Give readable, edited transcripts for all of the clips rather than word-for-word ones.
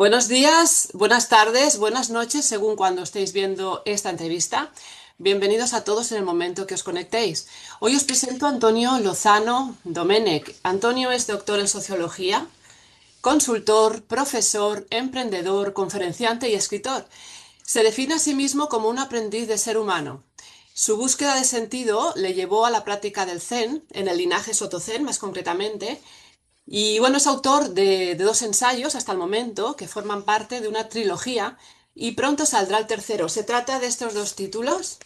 Buenos días, buenas tardes, buenas noches, según cuando estéis viendo esta entrevista. Bienvenidos a todos en el momento que os conectéis. Hoy os presento a Antonio Lozano Domenech. Antonio es doctor en sociología, consultor, profesor, emprendedor, conferenciante y escritor. Se define a sí mismo como un aprendiz de ser humano. Su búsqueda de sentido le llevó a la práctica del Zen, en el linaje Soto-Zen más concretamente, y bueno, es autor de dos ensayos hasta el momento que forman parte de una trilogía y pronto saldrá el tercero. Se trata de estos dos títulos.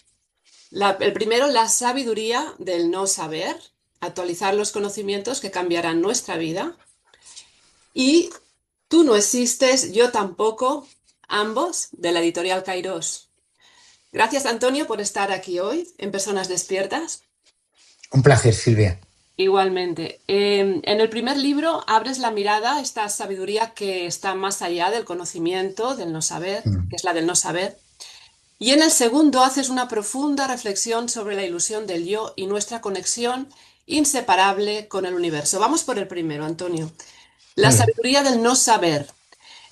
El primero, La sabiduría del no saber, actualizar los conocimientos que cambiarán nuestra vida. Y Tú no existes, yo tampoco, ambos de la editorial Kairos. Gracias, Antonio, por estar aquí hoy en Personas Despiertas. Un placer, Silvia. Igualmente. En el primer libro abres la mirada a esta sabiduría que está más allá del conocimiento, del no saber, Mm. que es la del no saber. Y en el segundo haces una profunda reflexión sobre la ilusión del yo y nuestra conexión inseparable con el universo. Vamos por el primero, Antonio. La Muy bien. sabiduría del no saber.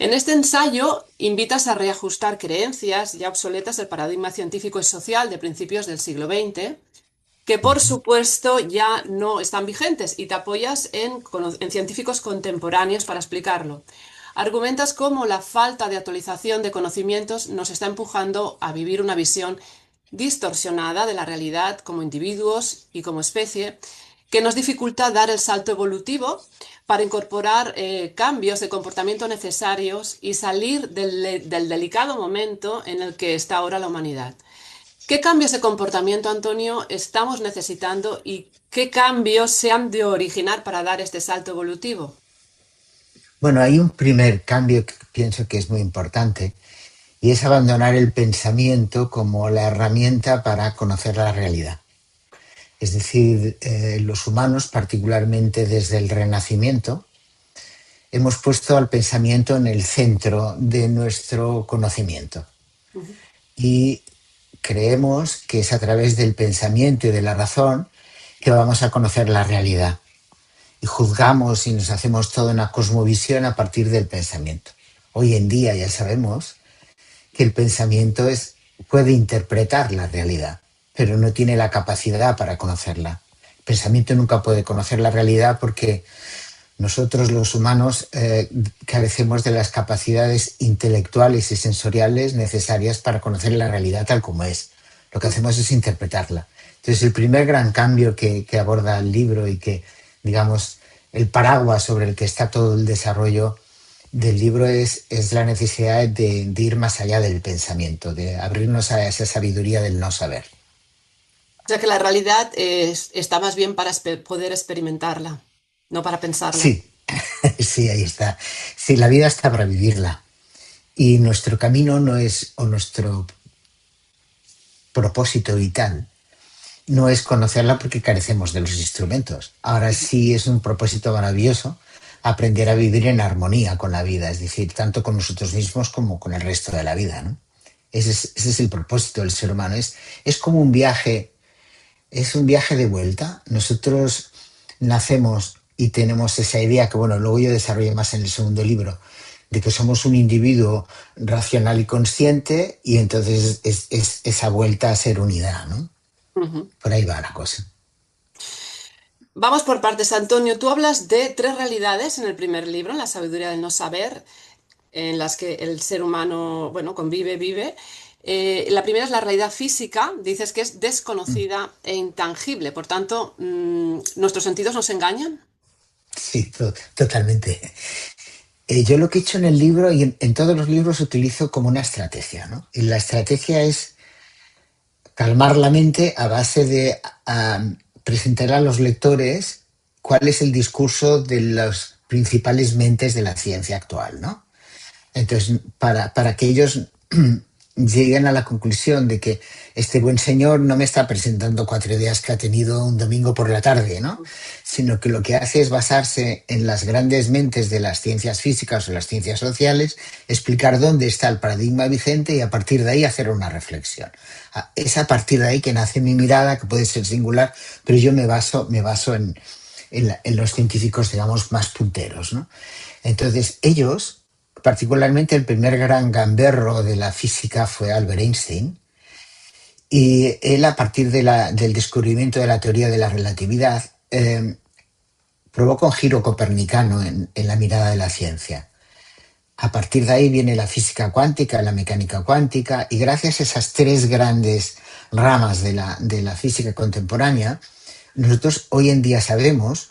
En este ensayo invitas a reajustar creencias ya obsoletas del paradigma científico y social de principios del siglo XX que por Ujú. supuesto ya no están vigentes y te apoyas en científicos contemporáneos para explicarlo. Argumentas cómo la falta de actualización de conocimientos nos está empujando a vivir una visión distorsionada de la realidad como individuos y como especie, que nos dificulta dar el salto evolutivo para incorporar cambios de comportamiento necesarios y salir del delicado momento en el que está ahora la humanidad. ¿Qué cambios de comportamiento, Antonio, estamos necesitando y qué cambios se han de originar para dar este salto evolutivo? Bueno, hay un primer cambio que pienso que es muy importante y es abandonar el pensamiento como la herramienta para conocer la realidad. Es decir, los humanos, particularmente desde el Renacimiento, hemos puesto al pensamiento en el centro de nuestro conocimiento Ujú. y creemos que es a través del pensamiento y de la razón que vamos a conocer la realidad. Y juzgamos y nos hacemos toda una cosmovisión a partir del pensamiento. Hoy en día ya sabemos que el pensamiento puede interpretar la realidad, pero no tiene la capacidad para conocerla. El pensamiento nunca puede conocer la realidad porque nosotros los humanos carecemos de las capacidades intelectuales y sensoriales necesarias para conocer la realidad tal como es. Lo que hacemos es interpretarla. Entonces, el primer gran cambio que aborda el libro y que, digamos, el paraguas sobre el que está todo el desarrollo del libro es la necesidad de ir más allá del pensamiento, de abrirnos a esa sabiduría del no saber. O sea que la realidad está más bien para poder experimentarla, no para pensarla. Sí, sí, ahí está. Sí, la vida está para vivirla. Y nuestro camino no es, o nuestro propósito vital, no es conocerla porque carecemos de los instrumentos. Ahora sí es un propósito maravilloso aprender a vivir en armonía con la vida, es decir, tanto con nosotros mismos como con el resto de la vida, ¿no? Ese es el propósito del ser humano. Es como es un viaje de vuelta. Nosotros nacemos y tenemos esa idea que, bueno, luego yo desarrollo más en el segundo libro, de que somos un individuo racional y consciente y entonces es esa vuelta a ser unidad, ¿no? Ujú. Por ahí va la cosa. Vamos por partes, Antonio. Tú hablas de tres realidades en el primer libro, en La sabiduría del no saber, en las que el ser humano, bueno, convive, vive. La primera es la realidad física, dices que es Mm. desconocida e intangible, por tanto, ¿nuestros sentidos nos engañan? Sí, totalmente. Yo lo que he hecho en el libro y en todos los libros utilizo como una estrategia, ¿no? Y la estrategia es calmar la mente a base de presentar a los lectores cuál es el discurso de las principales mentes de la ciencia actual, ¿no? Entonces, para que ellos lleguen a la conclusión de que este buen señor no me está presentando 4 ideas que ha tenido un domingo por la tarde, ¿no? Sino que lo que hace es basarse en las grandes mentes de las ciencias físicas o las ciencias sociales, explicar dónde está el paradigma vigente y a partir de ahí hacer una reflexión. Es a partir de ahí que nace mi mirada, que puede ser singular, pero yo me baso en los científicos, digamos, más punteros, ¿no? Entonces, ellos particularmente el primer gran gamberro de la física fue Albert Einstein, y él, a partir del descubrimiento de la teoría de la relatividad, provoca un giro copernicano en la mirada de la ciencia. A partir de ahí viene la física cuántica, la mecánica cuántica, y gracias a esas tres grandes ramas de la física contemporánea, nosotros hoy en día sabemos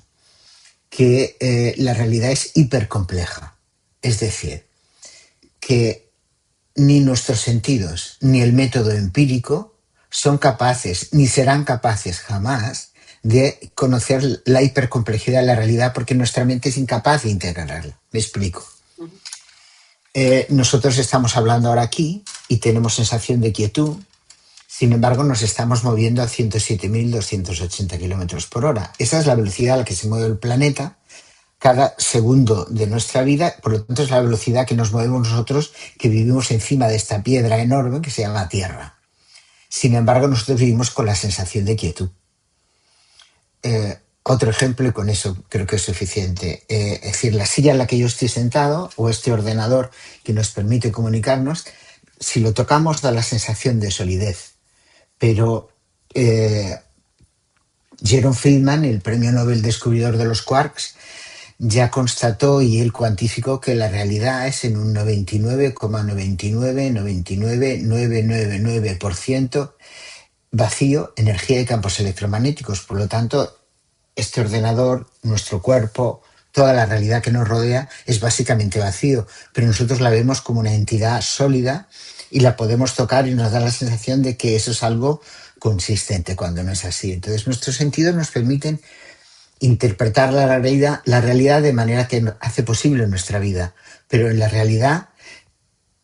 que la realidad es hipercompleja. Es decir, que ni nuestros sentidos ni el método empírico son capaces, ni serán capaces jamás, de conocer la hipercomplejidad de la realidad, porque nuestra mente es incapaz de integrarla. Me explico. Nosotros estamos hablando ahora aquí y tenemos sensación de quietud. Sin embargo, nos estamos moviendo a 107.280 kilómetros por hora. Esa es la velocidad a la que se mueve el planeta cada segundo de nuestra vida. Por lo tanto, es la velocidad que nos movemos nosotros, que vivimos encima de esta piedra enorme que se llama Tierra. Sin embargo, nosotros vivimos con la sensación de quietud. Otro ejemplo, y con eso creo que es suficiente. Es decir, la silla en la que yo estoy sentado, o este ordenador que nos permite comunicarnos, si lo tocamos da la sensación de solidez. Pero Jerome Friedman, el premio Nobel descubridor de los quarks, ya constató y él cuantificó que la realidad es en un 99,999999% vacío, energía y campos electromagnéticos. Por lo tanto, este ordenador, nuestro cuerpo, toda la realidad que nos rodea es básicamente vacío, pero nosotros la vemos como una entidad sólida y la podemos tocar y nos da la sensación de que eso es algo consistente, cuando no es así. Entonces, nuestros sentidos nos permiten interpretar la realidad de manera que hace posible nuestra vida, pero en la realidad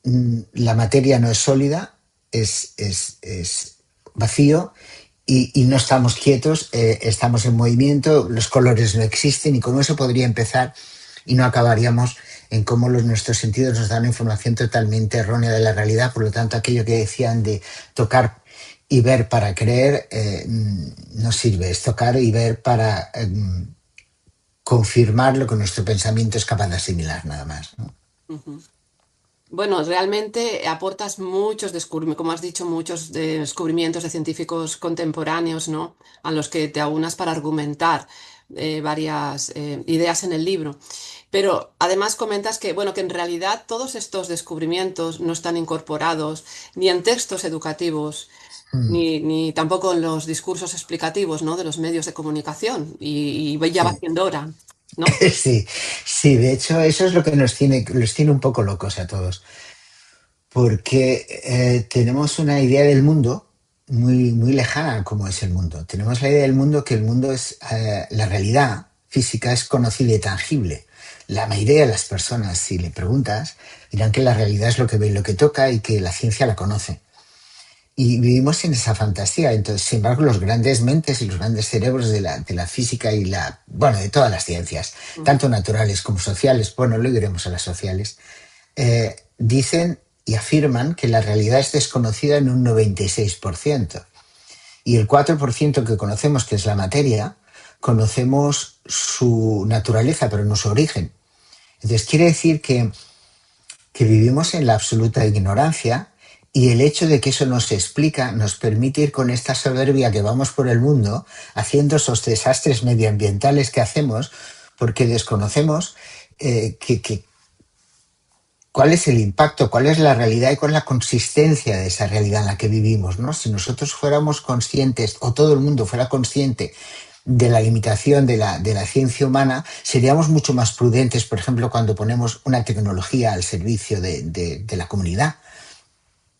la materia no es sólida, es vacío, y no estamos quietos, estamos en movimiento, los colores no existen, y con eso podría empezar y no acabaríamos en cómo nuestros sentidos nos dan una información totalmente errónea de la realidad. Por lo tanto, aquello que decían de tocar y ver para creer no sirve. Es tocar y ver para confirmar lo que nuestro pensamiento es capaz de asimilar, nada más, ¿no? Ujú. Bueno, realmente aportas muchos descubrimientos, como has dicho, muchos descubrimientos de científicos contemporáneos, ¿no? A los que te aunas para argumentar varias ideas en el libro. Pero además comentas que, bueno, que en realidad todos estos descubrimientos no están incorporados ni en textos educativos, Mm, ni tampoco en los discursos explicativos, ¿no? De los medios de comunicación. Y ya va sí. siendo hora, ¿no? Sí, sí, de hecho eso es lo que los tiene un poco locos a todos, porque tenemos una idea del mundo muy, muy lejana, como es el mundo. Tenemos la idea del mundo, que el mundo es la realidad física, es conocida y tangible. La mayoría de las personas, si le preguntas, dirán que la realidad es lo que ve y lo que toca, y que la ciencia la conoce. Y vivimos en esa fantasía. Entonces, sin embargo, los grandes mentes y los grandes cerebros de la física y bueno, de todas las ciencias, Ujú. tanto naturales como sociales, bueno, luego iremos a las sociales, dicen y afirman que la realidad es desconocida en un 96%. Y el 4% que conocemos, que es la materia, conocemos su naturaleza, pero no su origen. Entonces, quiere decir que vivimos en la absoluta ignorancia, y el hecho de que eso no se explica nos permite ir con esta soberbia que vamos por el mundo haciendo esos desastres medioambientales que hacemos, porque desconocemos cuál es el impacto, cuál es la realidad y cuál es la consistencia de esa realidad en la que vivimos, ¿no? Si nosotros fuéramos conscientes, o todo el mundo fuera consciente de la limitación de la ciencia humana, seríamos mucho más prudentes, por ejemplo, cuando ponemos una tecnología al servicio de la comunidad.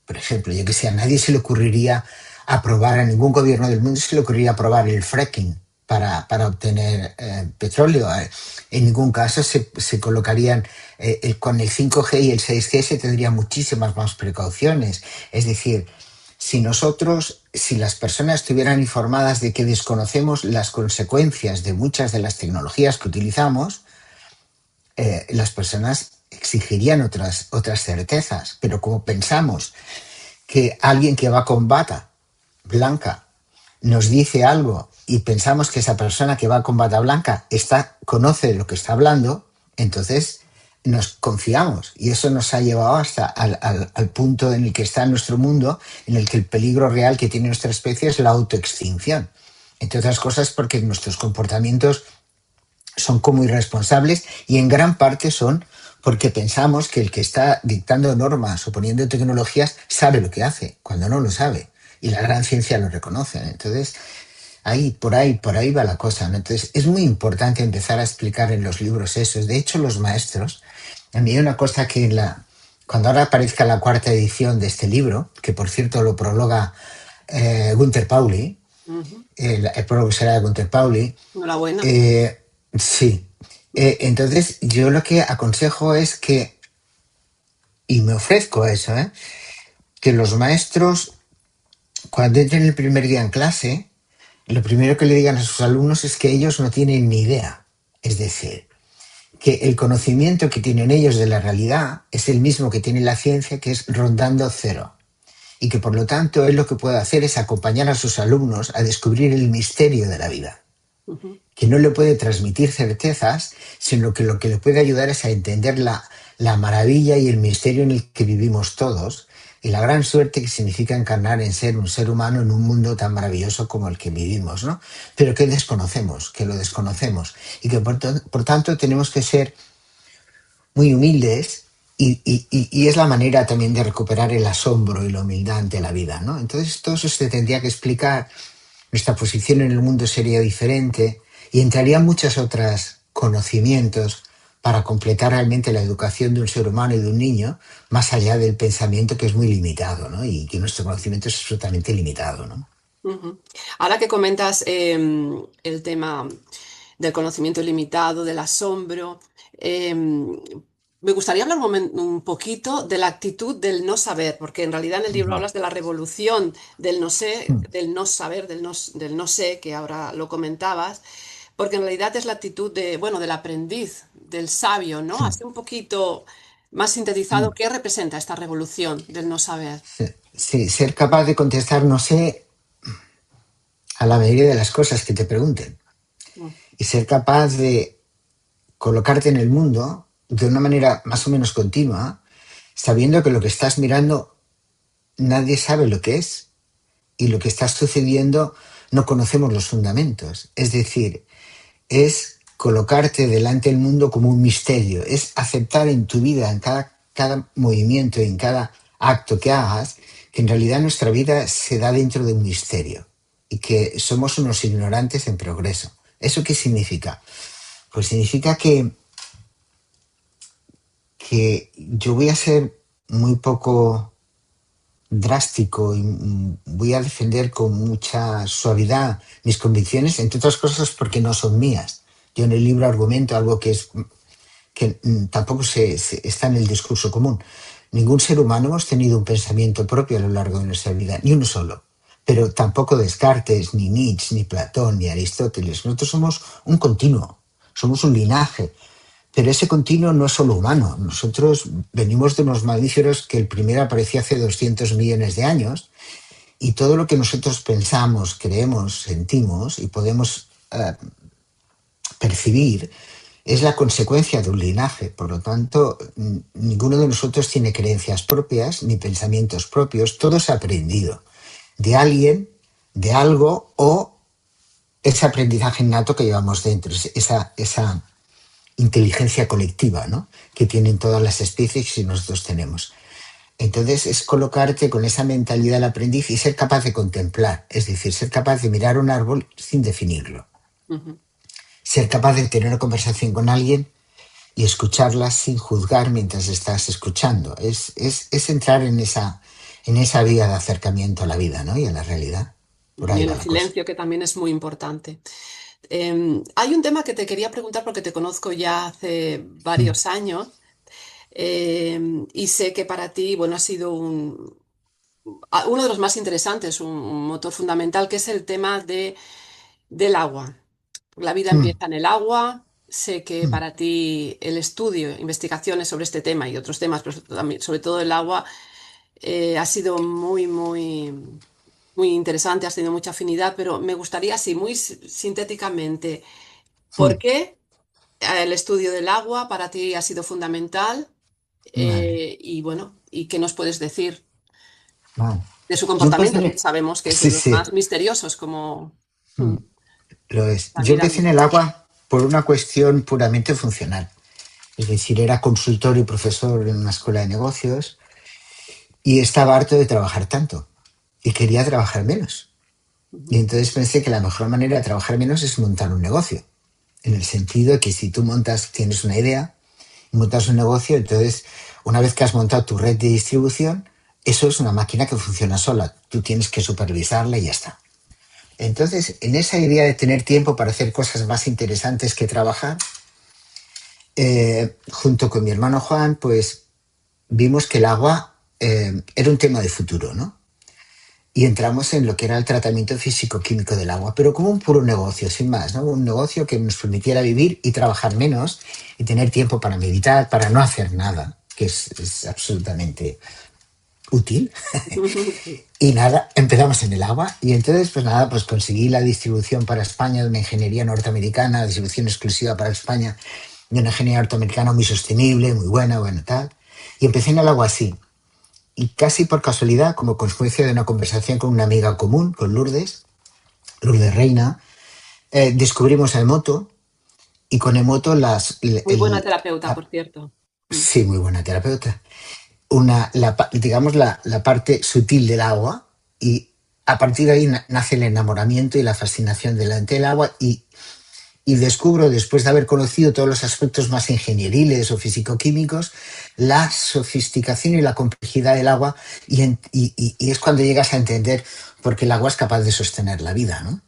Por ejemplo, yo que sé, a nadie se le ocurriría aprobar, a ningún gobierno del mundo se le ocurriría aprobar el fracking para obtener petróleo. En ningún caso se colocarían, con el 5G y el 6G se tendrían muchísimas más precauciones. Es decir, si las personas estuvieran informadas de que desconocemos las consecuencias de muchas de las tecnologías que utilizamos, las personas exigirían otras certezas. Pero como pensamos que alguien que va con bata blanca nos dice algo y pensamos que esa persona que va con bata blanca conoce de lo que está hablando, entonces nos confiamos y eso nos ha llevado hasta al punto en el que está nuestro mundo, en el que el peligro real que tiene nuestra especie es la autoextinción. Entre otras cosas porque nuestros comportamientos son como irresponsables y en gran parte son porque pensamos que el que está dictando normas o poniendo tecnologías sabe lo que hace, cuando no lo sabe. Y la gran ciencia lo reconoce. Entonces, por ahí va la cosa, ¿no? Entonces, es muy importante empezar a explicar en los libros eso. De hecho, los maestros, a mí hay una cosa que cuando ahora aparezca la cuarta edición de este libro, que por cierto lo prologa Gunther Pauli, Ujú. el prólogo será de Gunther Pauli, Enhorabuena. sí. Entonces, yo lo que aconsejo es que, y me ofrezco a eso, que los maestros, cuando entren el primer día en clase, lo primero que le digan a sus alumnos es que ellos no tienen ni idea. Es decir, que el conocimiento que tienen ellos de la realidad es el mismo que tiene la ciencia, que es rondando cero. Y que por lo tanto él lo que puede hacer es acompañar a sus alumnos a descubrir el misterio de la vida, Ujú. que no le puede transmitir certezas, sino que lo que le puede ayudar es a entender la maravilla y el misterio en el que vivimos todos y la gran suerte que significa encarnar en ser un ser humano en un mundo tan maravilloso como el que vivimos, ¿no? Pero que desconocemos, que lo desconocemos y que por tanto tenemos que ser muy humildes y es la manera también de recuperar el asombro y la humildad ante la vida, ¿no? Entonces todo eso se tendría que explicar, nuestra posición en el mundo sería diferente y entrarían muchos otros conocimientos para completar realmente la educación de un ser humano y de un niño, más allá del pensamiento que es muy limitado, ¿no? Y que nuestro conocimiento es absolutamente limitado, ¿no? Ujú. Ahora que comentas el tema del conocimiento ilimitado, del asombro, me gustaría hablar un poquito de la actitud del no saber, porque en realidad en el libro Ujú. hablas de la revolución del no sé, Mm. del no saber, del no sé, que ahora lo comentabas, porque en realidad es la actitud de, bueno, del aprendiz, del sabio, ¿no? Mm. Así un poquito más sintetizado, Mm. ¿qué representa esta revolución del no saber? Sí, sí, ser capaz de contestar no sé a la mayoría de las cosas que te pregunten Mm. y ser capaz de colocarte en el mundo de una manera más o menos continua, sabiendo que lo que estás mirando nadie sabe lo que es y lo que está sucediendo no conocemos los fundamentos. Es decir, es colocarte delante del mundo como un misterio, es aceptar en tu vida, en cada movimiento, en cada acto que hagas, que en realidad nuestra vida se da dentro de un misterio y que somos unos ignorantes en progreso. ¿Eso qué significa? Pues significa que yo voy a ser muy poco drástico y voy a defender con mucha suavidad mis convicciones, entre otras cosas porque no son mías. Yo en el libro argumento algo que tampoco está en el discurso común. Ningún ser humano hemos tenido un pensamiento propio a lo largo de nuestra vida, ni uno solo. Pero tampoco Descartes, ni Nietzsche, ni Platón, ni Aristóteles. Nosotros somos un continuo, somos un linaje. Pero ese continuo no es solo humano. Nosotros venimos de unos mamíferos que el primero apareció hace 200 millones de años y todo lo que nosotros pensamos, creemos, sentimos y podemos percibir es la consecuencia de un linaje. Por lo tanto, ninguno de nosotros tiene creencias propias ni pensamientos propios. Todo es aprendido de alguien, de algo o ese aprendizaje innato que llevamos dentro, esa inteligencia colectiva, ¿no? Que tienen todas las especies y nosotros tenemos. Entonces es colocarte con esa mentalidad del aprendiz y ser capaz de contemplar, es decir, ser capaz de mirar un árbol sin definirlo, Ujú. ser capaz de tener una conversación con alguien y escucharla sin juzgar mientras estás escuchando. Es entrar en esa vía de acercamiento a la vida, ¿no? Y a la realidad. Por Y ahí en va el la cosa. silencio, que también es muy importante. Hay un tema que te quería preguntar porque te conozco ya hace Mm. varios años, y sé que para ti, bueno, ha sido uno de los más interesantes, un motor fundamental, que es el tema del agua. La vida Mm. empieza en el agua. Sé que Mm. para ti el estudio, investigaciones sobre este tema y otros temas, pero sobre todo el agua, ha sido muy interesante, has tenido mucha afinidad, pero me gustaría, así, muy sintéticamente, ¿por Mm. qué? El estudio del agua para ti ha sido fundamental. Vale, Y bueno, ¿y qué nos puedes decir vale. de su Yo empecé comportamiento, en que sabemos que es de Sí, los más sí, misteriosos, como lo es. la Yo vida empecé en misma? el agua por una cuestión puramente funcional. Es decir, era consultor y profesor en una escuela de negocios y estaba harto de trabajar tanto y quería trabajar menos. Y Ujú. entonces pensé que la mejor manera de trabajar menos es montar un negocio. En el sentido de que si tú tienes una idea, montas un negocio, entonces una vez que has montado tu red de distribución, eso es una máquina que funciona sola. Tú tienes que supervisarla y ya está. Entonces, en esa idea de tener tiempo para hacer cosas más interesantes que trabajar, junto con mi hermano Juan, pues vimos que el agua era un tema de futuro, ¿no? Y entramos en lo que era el tratamiento físico-químico del agua, pero como un puro negocio, sin más, ¿no? Un negocio que nos permitiera vivir y trabajar menos y tener tiempo para meditar, para no hacer nada, que es absolutamente útil. Y nada, empezamos en el agua y entonces pues nada, pues conseguí la distribución para España de una ingeniería norteamericana, distribución exclusiva para España de una ingeniería norteamericana muy sostenible, muy buena, bueno, tal. Y empecé en el agua así. Y casi por casualidad, como consecuencia de una conversación con una amiga común, con Lourdes, Lourdes Reina, descubrimos a Emoto y con Emoto Muy buena terapeuta, por cierto. Mm. sí, muy buena terapeuta, digamos la parte sutil del agua y a partir de ahí nace el enamoramiento y la fascinación delante del agua y descubro, después de haber conocido todos los aspectos más ingenieriles o físico-químicos, la sofisticación y la complejidad del agua y es cuando llegas a entender por qué el agua es capaz de sostener la vida, ¿no?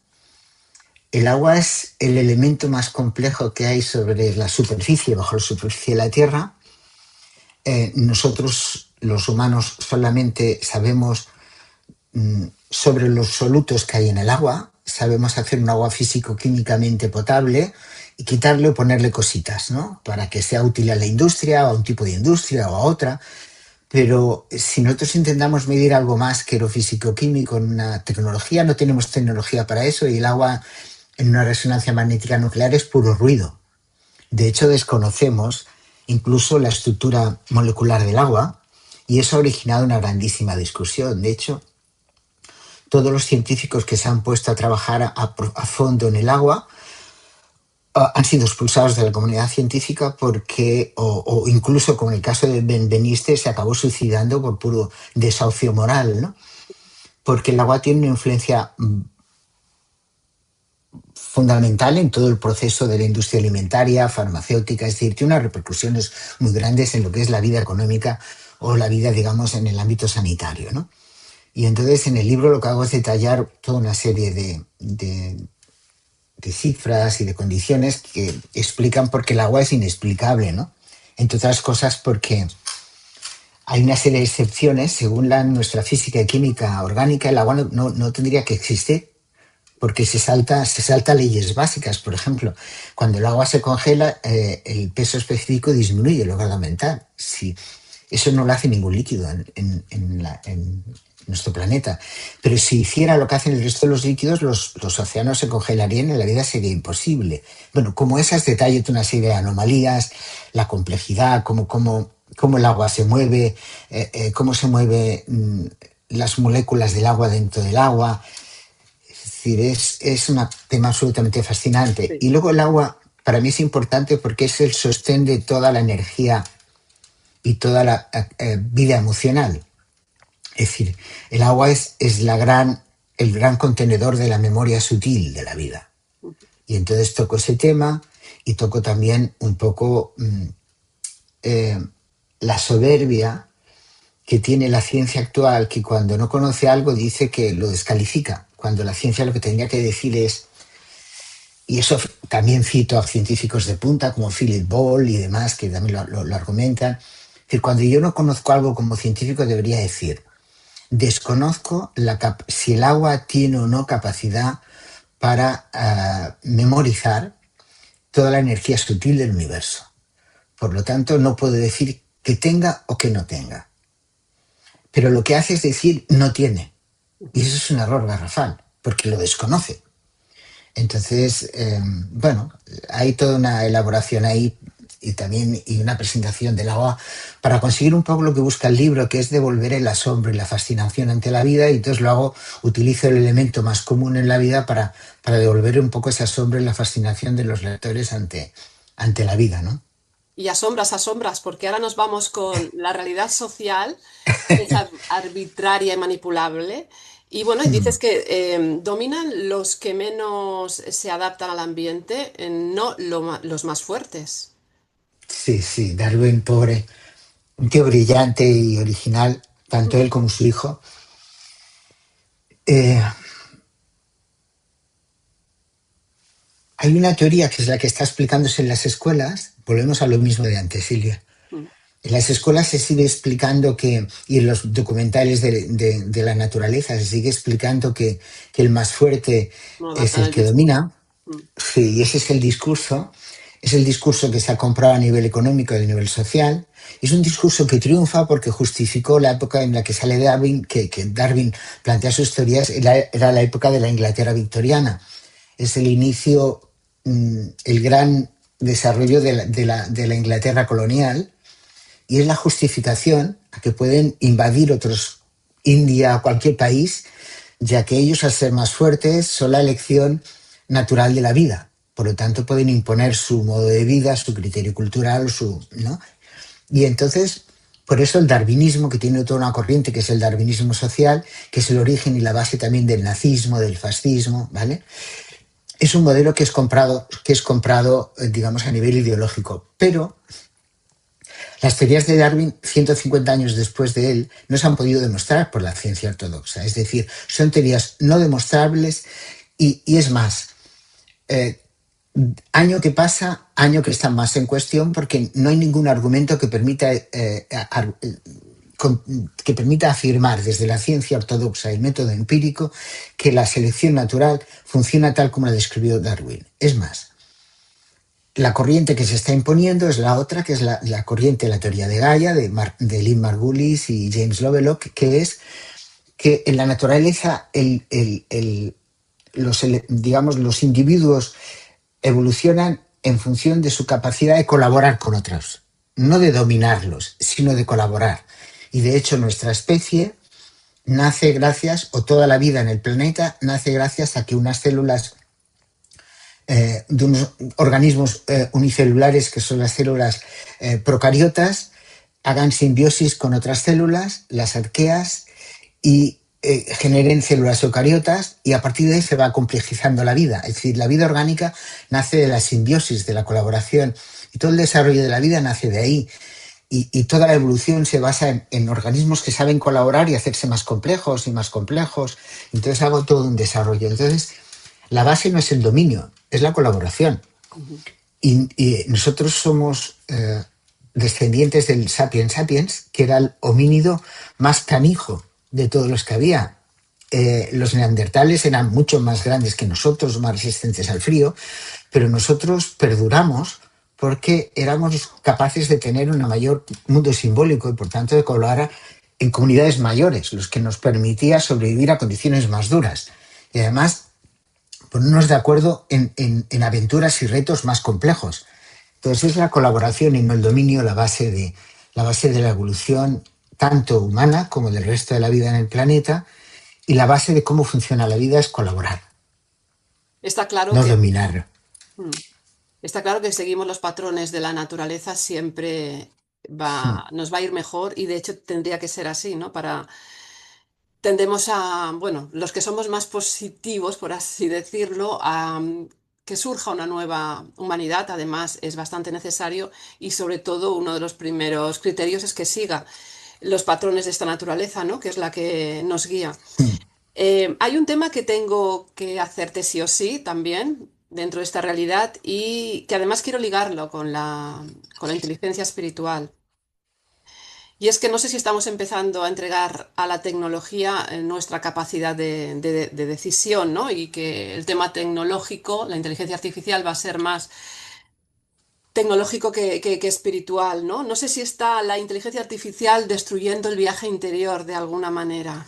El agua es el elemento más complejo que hay sobre la superficie, bajo la superficie de la Tierra. Nosotros, los humanos, solamente sabemos sobre los solutos que hay en el agua, sabemos hacer un agua físico-químicamente potable y quitarle o ponerle cositas, ¿no? Para que sea útil a la industria, o a un tipo de industria o a otra. Pero si nosotros intentamos medir algo más que lo físico-químico en una tecnología, no tenemos tecnología para eso y el agua en una resonancia magnética nuclear es puro ruido. De hecho, desconocemos incluso la estructura molecular del agua y eso ha originado una grandísima discusión. De hecho, todos los científicos que se han puesto a trabajar a fondo en el agua han sido expulsados de la comunidad científica porque, o incluso como en el caso de Benveniste, se acabó suicidando por puro desahucio moral, ¿no? Porque el agua tiene una influencia fundamental en todo el proceso de la industria alimentaria, farmacéutica, es decir, tiene unas repercusiones muy grandes en lo que es la vida económica o la vida, digamos, en el ámbito sanitario, ¿no? Y entonces en el libro lo que hago es detallar toda una serie de cifras y de condiciones que explican por qué el agua es inexplicable, ¿no? Entre otras cosas porque hay una serie de excepciones, según nuestra física y química orgánica, el agua no tendría que existir porque se salta leyes básicas. Por ejemplo, cuando el agua se congela, el peso específico disminuye, el grado aumentar. Si, eso no lo hace ningún líquido en nuestro planeta. Pero si hiciera lo que hacen el resto de los líquidos, los océanos se congelarían y la vida sería imposible. Bueno, como esas detalles de una serie de anomalías, la complejidad, cómo el agua se mueve, cómo se mueven las moléculas del agua dentro del agua. Es decir, es un tema absolutamente fascinante. Sí. Y luego el agua para mí es importante porque es el sostén de toda la energía y toda la vida emocional. Es decir, el agua es el gran contenedor de la memoria sutil de la vida. Y entonces toco ese tema y toco también un poco eh, la soberbia que tiene la ciencia actual, que cuando no conoce algo dice que lo descalifica, cuando la ciencia lo que tendría que decir es, y eso también cito a científicos de punta como Philip Ball y demás que también lo argumentan, es decir, cuando yo no conozco algo como científico debería decir, desconozco si el agua tiene o no capacidad para memorizar toda la energía sutil del universo. Por lo tanto, no puedo decir que tenga o que no tenga. Pero lo que hace es decir no tiene. Y Ujú. eso es un error garrafal, porque lo desconoce. Entonces, bueno, hay toda una elaboración ahí y también y una presentación del agua para conseguir un poco lo que busca el libro, que es devolver el asombro y la fascinación ante la vida, y entonces lo hago, utilizo el elemento más común en la vida para devolver un poco ese asombro y la fascinación de los lectores ante la vida, ¿no? Y asombras, asombras, porque ahora nos vamos con la realidad social, que es arbitraria y manipulable. Y bueno, y dices que dominan los que menos se adaptan al ambiente, no los más fuertes. Sí, sí, Darwin, pobre, un tío brillante y original, tanto él como su hijo. Eh, Hay una teoría que es la que está explicándose en las escuelas, volvemos a lo mismo de antes, Silvia. Mm. En las escuelas se sigue explicando que, y en los documentales de la naturaleza se sigue explicando que el más fuerte No es adaptan el el que discurso. domina. Mm. Sí, y ese es el discurso que se ha comprado a nivel económico y a nivel social. Es un discurso que triunfa porque justificó la época en la que sale Darwin, que Darwin plantea sus teorías, era la época de la Inglaterra victoriana. Es el inicio, el gran desarrollo de la Inglaterra colonial, y es la justificación a que pueden invadir otros, India o cualquier país, ya que ellos, al ser más fuertes, son la elección natural de la vida. Por lo tanto, pueden imponer su modo de vida, su criterio cultural, ¿no? Y entonces, por eso el darwinismo, que tiene toda una corriente, que es el darwinismo social, que es el origen y la base también del nazismo, del fascismo, ¿vale? Es un modelo que es comprado, digamos, a nivel ideológico. Pero las teorías de Darwin, 150 años después de él, no se han podido demostrar por la ciencia ortodoxa. Es decir, son teorías no demostrables y es más, eh, año que pasa, año que están más en cuestión, porque no hay ningún argumento que permita afirmar desde la ciencia ortodoxa y el método empírico que la selección natural funciona tal como la describió Darwin. Es más, la corriente que se está imponiendo es la otra, que es la corriente de la teoría de Gaia, de Lynn Margulis y James Lovelock, que es que en la naturaleza digamos, los individuos evolucionan en función de su capacidad de colaborar con otros, no de dominarlos, sino de colaborar. Y de hecho nuestra especie nace gracias, o toda la vida en el planeta, nace gracias a que unas células de unos organismos unicelulares, que son las células procariotas, hagan simbiosis con otras células, las arqueas, y generen células eucariotas, y a partir de ahí se va complejizando la vida. Es decir, la vida orgánica nace de la simbiosis, de la colaboración, y todo el desarrollo de la vida nace de ahí. Y toda la evolución se basa en organismos que saben colaborar y hacerse más complejos y más complejos. Entonces hago todo un desarrollo. Entonces, la base no es el dominio, es la colaboración. Ujú. Y nosotros somos descendientes del sapiens sapiens, que era el homínido más canijo de todos los que había. Los neandertales eran mucho más grandes que nosotros, más resistentes al frío, pero nosotros perduramos porque éramos capaces de tener un mayor mundo simbólico y por tanto de colaborar en comunidades mayores, los que nos permitía sobrevivir a condiciones más duras. Y además ponernos de acuerdo en aventuras y retos más complejos. Entonces es la colaboración y no el dominio la base de la evolución, tanto humana como del resto de la vida en el planeta, y la base de cómo funciona la vida es colaborar, Está claro no que, dominar. mm, está claro que seguimos los patrones de la naturaleza, siempre nos va a ir mejor y de hecho tendría que ser así, ¿no? Tendemos a, bueno, los que somos más positivos, por así decirlo, a que surja una nueva humanidad, además es bastante necesario y sobre todo uno de los primeros criterios es que siga los patrones de esta naturaleza, ¿no? Que es la que nos guía. Hay un tema que tengo que hacerte sí o sí también dentro de esta realidad y que además quiero ligarlo con la inteligencia espiritual. Y es que no sé si estamos empezando a entregar a la tecnología nuestra capacidad de decisión, ¿no? Y que el tema tecnológico, la inteligencia artificial, va a ser más tecnológico que espiritual, ¿no? No sé si está la inteligencia artificial destruyendo el viaje interior de alguna manera.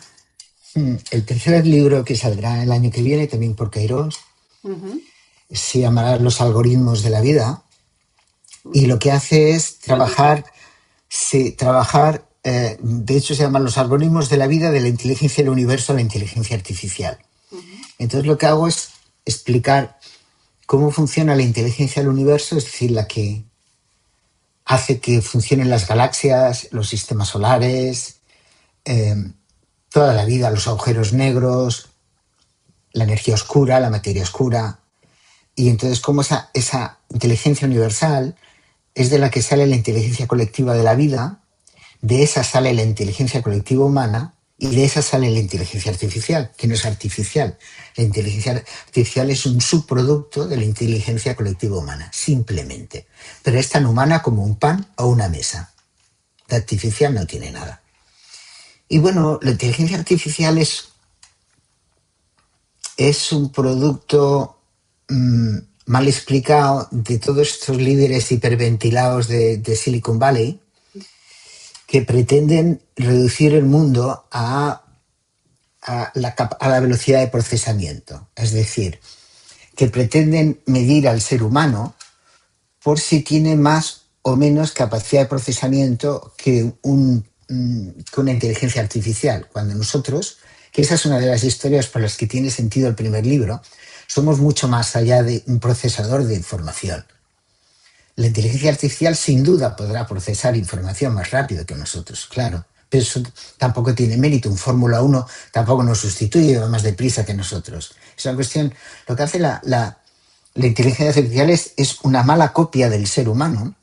El tercer libro que saldrá el año que viene, también por Kairos, Ujú, Se llamará Los algoritmos de la vida, y lo que hace es buen título. trabajar, de hecho se llaman los algoritmos de la vida, de la inteligencia del universo a la inteligencia artificial. Ujú, Entonces lo que hago es explicar cómo funciona la inteligencia del universo, es decir, la que hace que funcionen las galaxias, los sistemas solares, eh, toda la vida, los agujeros negros, la energía oscura, la materia oscura. Y entonces cómo esa inteligencia universal es de la que sale la inteligencia colectiva de la vida, de esa sale la inteligencia colectiva humana y de esa sale la inteligencia artificial, que no es artificial. La inteligencia artificial es un subproducto de la inteligencia colectiva humana, simplemente. Pero es tan humana como un pan o una mesa. La artificial no tiene nada. Y bueno, la inteligencia artificial es un producto mal explicado de todos estos líderes hiperventilados de Silicon Valley, que pretenden reducir el mundo a la velocidad de procesamiento. Es decir, que pretenden medir al ser humano por si tiene más o menos capacidad de procesamiento que una inteligencia artificial, cuando nosotros, que esa es una de las historias por las que tiene sentido el primer libro, somos mucho más allá de un procesador de información. La inteligencia artificial sin duda podrá procesar información más rápido que nosotros, claro, pero eso tampoco tiene mérito. Un Fórmula 1 tampoco nos sustituye, va más deprisa que nosotros. Es una cuestión, lo que hace la inteligencia artificial es una mala copia del ser humano,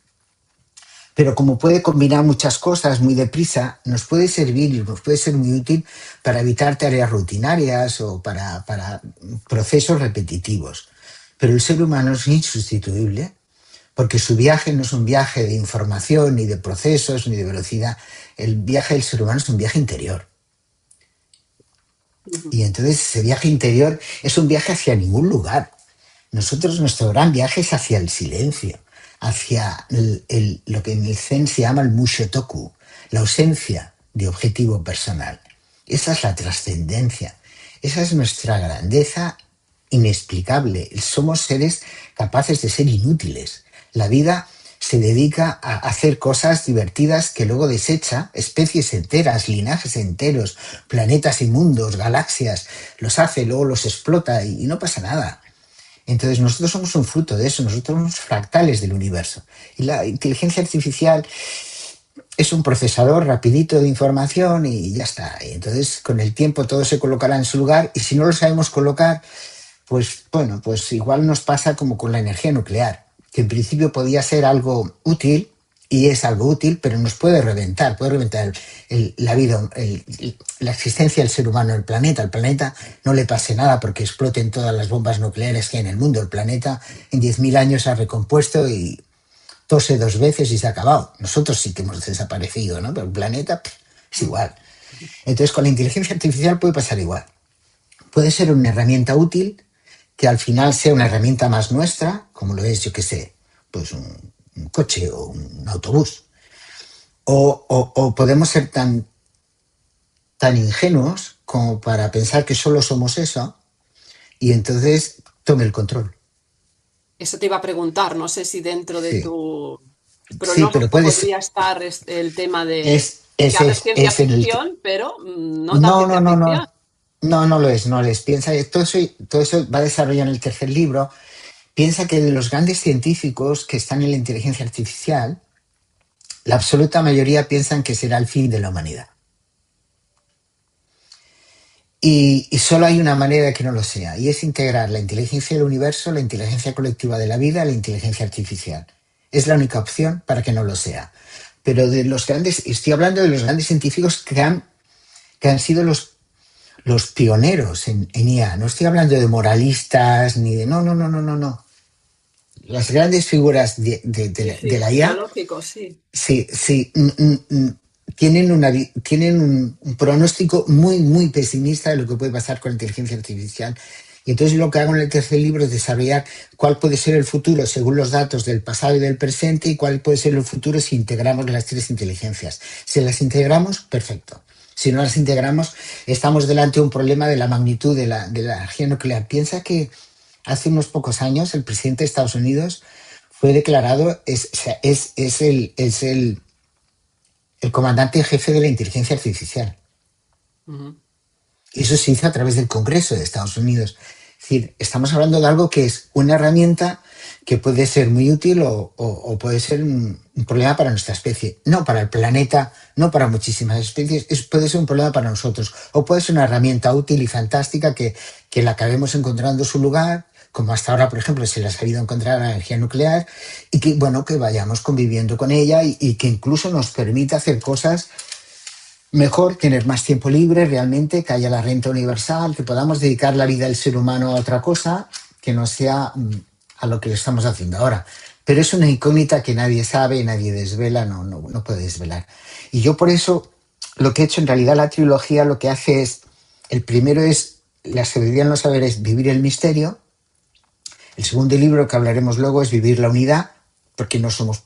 pero como puede combinar muchas cosas muy deprisa, nos puede servir y nos puede ser muy útil para evitar tareas rutinarias o para procesos repetitivos. Pero el ser humano es insustituible porque su viaje no es un viaje de información, ni de procesos, ni de velocidad. El viaje del ser humano es un viaje interior. ujú. Y entonces ese viaje interior es un viaje hacia ningún lugar. Nosotros, nuestro gran viaje es hacia el silencio, hacia lo que en el Zen se llama el Mushotoku, la ausencia de objetivo personal. Esa es la trascendencia. Esa es nuestra grandeza inexplicable. Somos seres capaces de ser inútiles. La vida se dedica a hacer cosas divertidas que luego desecha, especies enteras, linajes enteros, planetas y mundos, galaxias, los hace, luego los explota y no pasa nada. Entonces nosotros somos un fruto de eso, nosotros somos fractales del universo. Y la inteligencia artificial es un procesador rapidito de información y ya está. Y entonces con el tiempo todo se colocará en su lugar y si no lo sabemos colocar, pues bueno, pues igual nos pasa como con la energía nuclear, que en principio podía ser algo útil y es algo útil, pero nos puede reventar la vida, la existencia del ser humano en el planeta. Al planeta no le pase nada porque exploten todas las bombas nucleares que hay en el mundo. El planeta en 10.000 años se ha recompuesto y tose 2 veces y se ha acabado. Nosotros sí que hemos desaparecido, ¿no? Pero el planeta es Mm. igual. Entonces con la inteligencia artificial puede pasar igual. Puede ser una herramienta útil que al final sea una herramienta más nuestra, como lo es, yo qué sé, pues un coche o un autobús. O podemos ser tan ingenuos como para pensar que solo somos eso y entonces tome el control. Eso te iba a preguntar, no sé si dentro de Sí, tu sí, pero pronóstico podría estar el tema de que hables ciencia es en el... ficción, pero no tan No, no, ciencia no, ficción. no. No, no lo es, no lo es. Piensa que todo eso va a desarrollar en el tercer libro. Piensa que de los grandes científicos que están en la inteligencia artificial, la absoluta mayoría piensan que será el fin de la humanidad. Y solo hay una manera de que no lo sea, y es integrar la inteligencia del universo, la inteligencia colectiva de la vida, la inteligencia artificial. Es la única opción para que no lo sea. Pero de los grandes, estoy hablando de los grandes científicos que han sido los pioneros en IA. No estoy hablando de moralistas ni de... No, no, no, no, no, no. Las grandes figuras Sí, de sí, la IA biológico, sí. sí, sí, tienen un pronóstico muy, muy pesimista de lo que puede pasar con la inteligencia artificial. Y entonces lo que hago en el tercer libro es desarrollar cuál puede ser el futuro según los datos del pasado y del presente y cuál puede ser el futuro si integramos las tres inteligencias. Si las integramos, perfecto. Si no las integramos, estamos delante de un problema de la magnitud de la energía nuclear. Piensa que hace unos pocos años el presidente de Estados Unidos fue declarado, el comandante en jefe de la inteligencia artificial. Ujú. Y eso se hizo a través del Congreso de Estados Unidos. Es decir, estamos hablando de algo que es una herramienta que puede ser muy útil o puede ser un problema para nuestra especie. No para el planeta, no para muchísimas especies, puede ser un problema para nosotros. O puede ser una herramienta útil y fantástica que la acabemos encontrando su lugar, como hasta ahora, por ejemplo, se le ha sabido encontrar la energía nuclear, y que, bueno, que vayamos conviviendo con ella y que incluso nos permita hacer cosas mejor, tener más tiempo libre realmente, que haya la renta universal, que podamos dedicar la vida del ser humano a otra cosa que no sea a lo que le estamos haciendo ahora. Pero es una incógnita que nadie sabe, nadie desvela, no puede desvelar. Y yo por eso lo que he hecho en realidad la trilogía lo que hace es, el primero es la sabiduría en no saber, es vivir el misterio. El segundo libro que hablaremos luego es vivir la unidad, porque no somos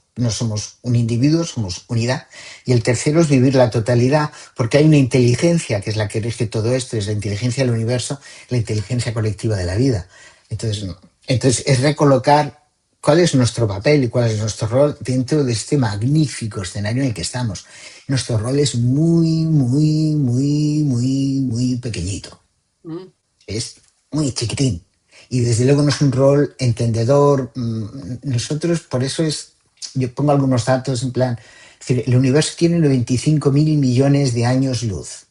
un individuo, somos unidad. Y el tercero es vivir la totalidad, porque hay una inteligencia que es la que rige todo esto, es la inteligencia del universo, la inteligencia colectiva de la vida. Entonces es recolocar cuál es nuestro papel y cuál es nuestro rol dentro de este magnífico escenario en el que estamos. Nuestro rol es muy, muy, muy, muy, muy pequeñito. Mm. Es muy chiquitín. Y desde luego no es un rol entendedor. Nosotros, por eso yo pongo algunos datos en plan, es decir, el universo tiene 95.000 millones de años luz.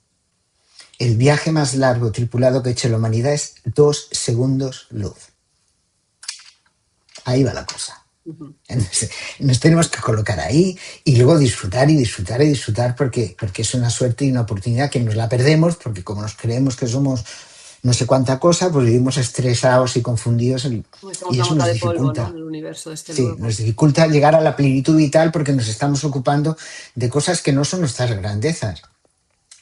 El viaje más largo tripulado que ha hecho la humanidad es 2 segundos luz. Ahí va la cosa. Ujú. Entonces, nos tenemos que colocar ahí y luego disfrutar y disfrutar y disfrutar porque es una suerte y una oportunidad que nos la perdemos porque como nos creemos que somos no sé cuánta cosa, pues vivimos estresados y confundidos Somos y una eso mota nos de polvo, ¿no? En dificulta. el universo, desde Sí, luego. nos dificulta llegar a la plenitud vital porque nos estamos ocupando de cosas que no son nuestras grandezas.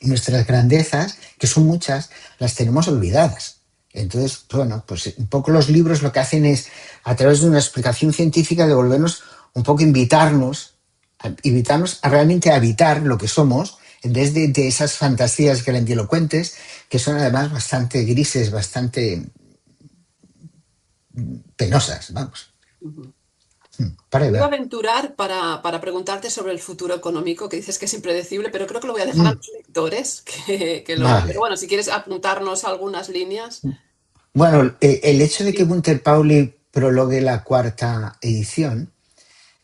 Y nuestras grandezas, que son muchas, las tenemos olvidadas. Entonces, bueno, pues un poco los libros lo que hacen es, a través de una explicación científica, devolvernos un poco, invitarnos a realmente habitar lo que somos, en vez de esas fantasías grandilocuentes, que son además bastante grises, bastante penosas, vamos. Ujú. Para y Me iba a va. aventurar para preguntarte sobre el futuro económico, que dices que es impredecible, pero creo que lo voy a dejar a Mm, los lectores Pero vale. bueno, si quieres apuntarnos algunas líneas. Bueno, el hecho de que Sí. Gunter Pauli prologue la cuarta edición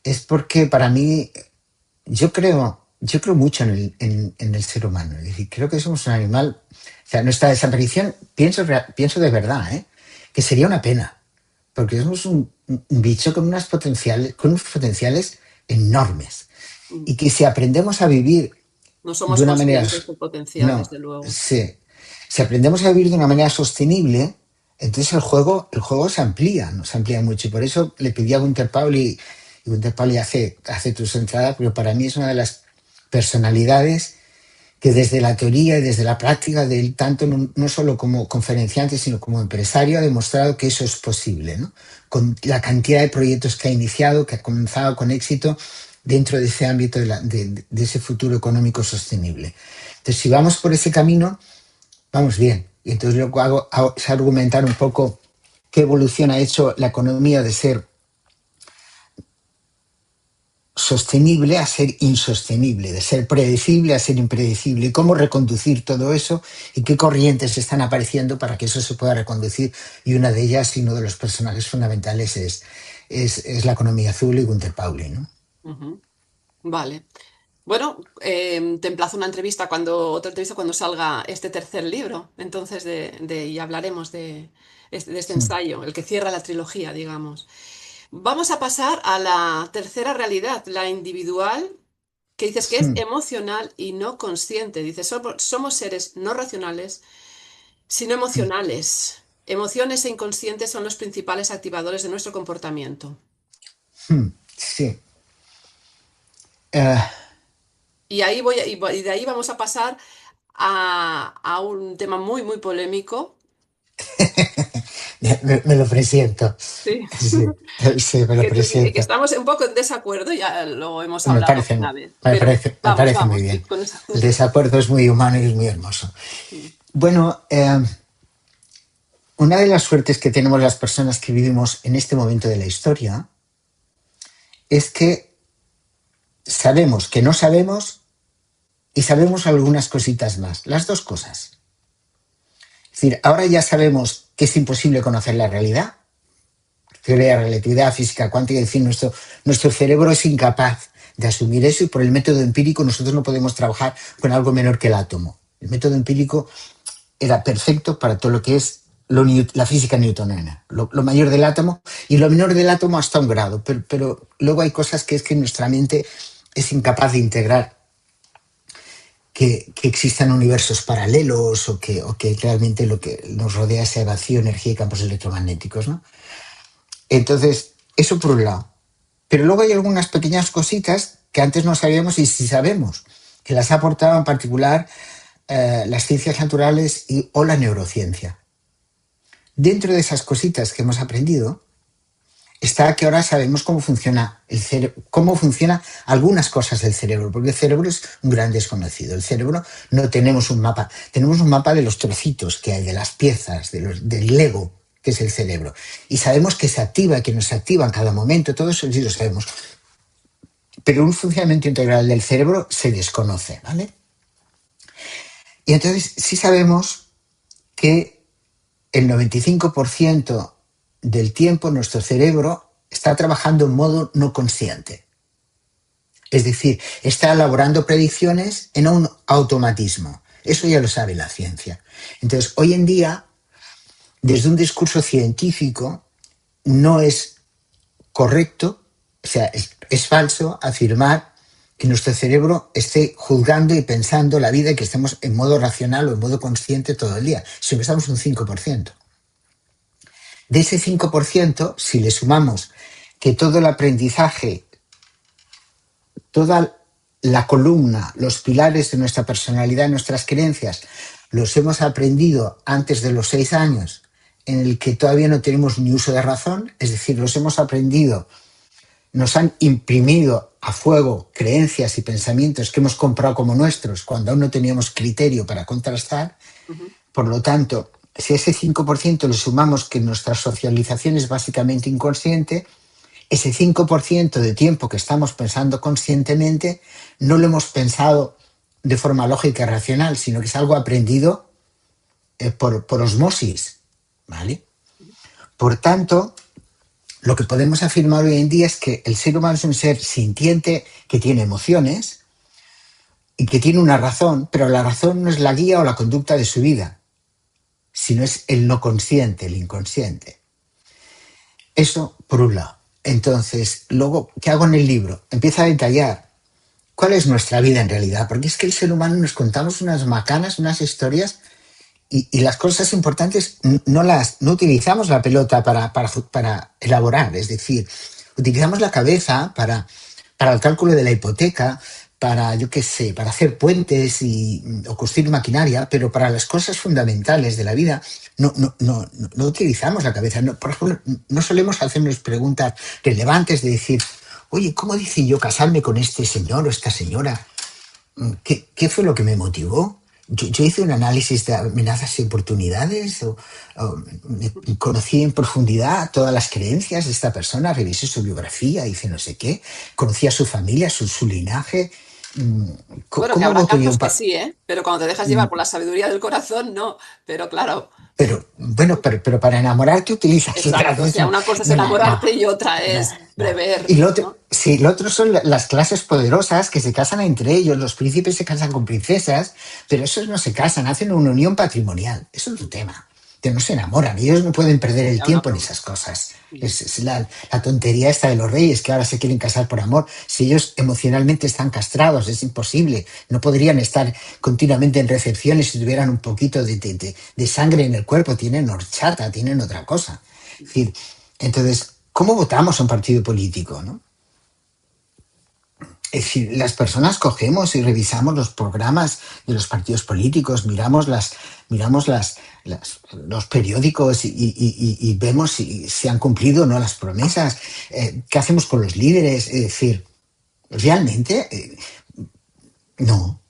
es porque para mí, yo creo mucho en el ser humano. Es decir, creo que somos un animal. O sea, nuestra desaparición, pienso de verdad, que sería una pena, porque somos un bicho con unos potenciales enormes. Mm. Y que si aprendemos a vivir No de somos una manera, conscientes del potencial, no, desde luego. sí, si aprendemos a vivir de una manera sostenible, entonces el juego se amplía, ¿no? Se amplía mucho. Y por eso le pedí a Gunter Pauli, y Gunter Pauli hace tus entradas, pero para mí es una de las personalidades que desde la teoría y desde la práctica de él, tanto no solo como conferenciante, sino como empresario, ha demostrado que eso es posible, ¿no? Con la cantidad de proyectos que ha iniciado, que ha comenzado con éxito dentro de ese ámbito de ese futuro económico sostenible. Entonces, si vamos por ese camino, vamos bien. Y entonces lo que hago es argumentar un poco qué evolución ha hecho la economía de ser sostenible a ser insostenible, de ser predecible a ser impredecible, y cómo reconducir todo eso y qué corrientes están apareciendo para que eso se pueda reconducir. Y una de ellas, y uno de los personajes fundamentales, es la economía azul y Gunter Pauli, ¿no? Ujú. Vale. Bueno, te emplazo una entrevista otra entrevista cuando salga este tercer libro. Entonces, y hablaremos de este ensayo, el que cierra la trilogía, digamos. Vamos a pasar a la tercera realidad, la individual, que dices que es Hmm, emocional y no consciente. Dices, somos seres no racionales, sino hmm, emocionales. Emociones e inconscientes son los principales activadores de nuestro comportamiento. sí. Eh, Y de ahí vamos a pasar a un tema muy, muy polémico. me lo presiento. Sí. Sí, sí, me lo Que presiento. estamos un poco en desacuerdo, ya lo hemos Me hablado parece, una vez. me Pero parece, me vamos, parece muy vamos, bien. con eso. El desacuerdo es muy humano y es muy hermoso. Bueno, una de las suertes que tenemos las personas que vivimos en este momento de la historia es que sabemos que no sabemos y sabemos algunas cositas más, las dos cosas. Es decir, ahora ya sabemos que es imposible conocer la realidad, teoría de relatividad, física cuántica, es decir, nuestro cerebro es incapaz de asumir eso y por el método empírico nosotros no podemos trabajar con algo menor que el átomo. El método empírico era perfecto para todo lo que es la física newtoniana, lo mayor del átomo y lo menor del átomo hasta un grado, pero luego hay cosas que es que nuestra mente es incapaz de integrar, que existan universos paralelos o que realmente lo que nos rodea sea vacío, energía y campos electromagnéticos, ¿no? Entonces, eso por un lado. Pero luego hay algunas pequeñas cositas que antes no sabíamos y sí sabemos, que las ha aportado en particular las ciencias naturales o la neurociencia. Dentro de esas cositas que hemos aprendido está que ahora sabemos cómo funciona el cerebro, cómo funcionan algunas cosas del cerebro, porque el cerebro es un gran desconocido. El cerebro no tenemos un mapa de los trocitos que hay, de las piezas, del Lego, que es el cerebro. Y sabemos que se activa, que no se activa en cada momento, todo eso sí lo sabemos. Pero un funcionamiento integral del cerebro se desconoce, ¿vale? Y entonces sí sabemos que el 95% del tiempo nuestro cerebro está trabajando en modo no consciente. Es decir, está elaborando predicciones en un automatismo. Eso ya lo sabe la ciencia. Entonces, hoy en día, desde un discurso científico, no es correcto, o sea, es falso afirmar que nuestro cerebro esté juzgando y pensando la vida y que estemos en modo racional o en modo consciente todo el día, sino que estamos un 5%. De ese 5%, si le sumamos que todo el aprendizaje, toda la columna, los pilares de nuestra personalidad, nuestras creencias, los hemos aprendido antes de los 6 años, en el que todavía no tenemos ni uso de razón, es decir, los hemos aprendido, nos han imprimido a fuego creencias y pensamientos que hemos comprado como nuestros cuando aún no teníamos criterio para contrastar. Por lo tanto, si a ese 5% le sumamos que nuestra socialización es básicamente inconsciente, ese 5% de tiempo que estamos pensando conscientemente no lo hemos pensado de forma lógica y racional, sino que es algo aprendido por osmosis, ¿vale? Por tanto, lo que podemos afirmar hoy en día es que el ser humano es un ser sintiente que tiene emociones y que tiene una razón, pero la razón no es la guía o la conducta de su vida, sino es el no consciente, el inconsciente. Eso por un lado. Entonces, luego, ¿qué hago en el libro? Empiezo a detallar cuál es nuestra vida en realidad, porque es que el ser humano nos contamos unas macanas, unas historias y las cosas importantes no utilizamos la pelota para elaborar, es decir, utilizamos la cabeza para el cálculo de la hipoteca, para, yo qué sé, para hacer puentes o construir maquinaria, pero para las cosas fundamentales de la vida no utilizamos la cabeza. No, por ejemplo, no solemos hacernos preguntas relevantes de decir, oye, ¿cómo decidí yo casarme con este señor o esta señora? ¿Qué fue lo que me motivó? Yo hice un análisis de amenazas y oportunidades, o conocí en profundidad todas las creencias de esta persona, revisé su biografía, hice no sé qué, conocí a su familia, su linaje. Bueno, que ¿Cómo habrá voto yo? casos que sí, ¿eh? Pero cuando te dejas llevar por la sabiduría del corazón, no. Pero claro, Pero, bueno, pero para enamorarte utilizas otras exacto. O sea, veces. una cosa es No, no, no, enamorarte y otra no, es no. prever, Y lo otro, ¿no? sí, lo otro son las clases poderosas que se casan entre ellos. Los príncipes se casan con princesas, pero esos no se casan, hacen una unión patrimonial. Eso es un tema. Que no se enamoran, ellos no pueden perder el Ya una tiempo en broma. esas cosas. Es la tontería esta de los reyes que ahora se quieren casar por amor. Si ellos emocionalmente están castrados, es imposible. No podrían estar continuamente en recepciones si tuvieran un poquito de sangre en el cuerpo. Tienen horchata, tienen otra cosa. Es decir, entonces, ¿cómo votamos a un partido político, no? Es decir, las personas cogemos y revisamos los programas de los partidos políticos, miramos los periódicos y vemos si se han cumplido o no las promesas. ¿Qué hacemos con los líderes? Es decir, realmente no.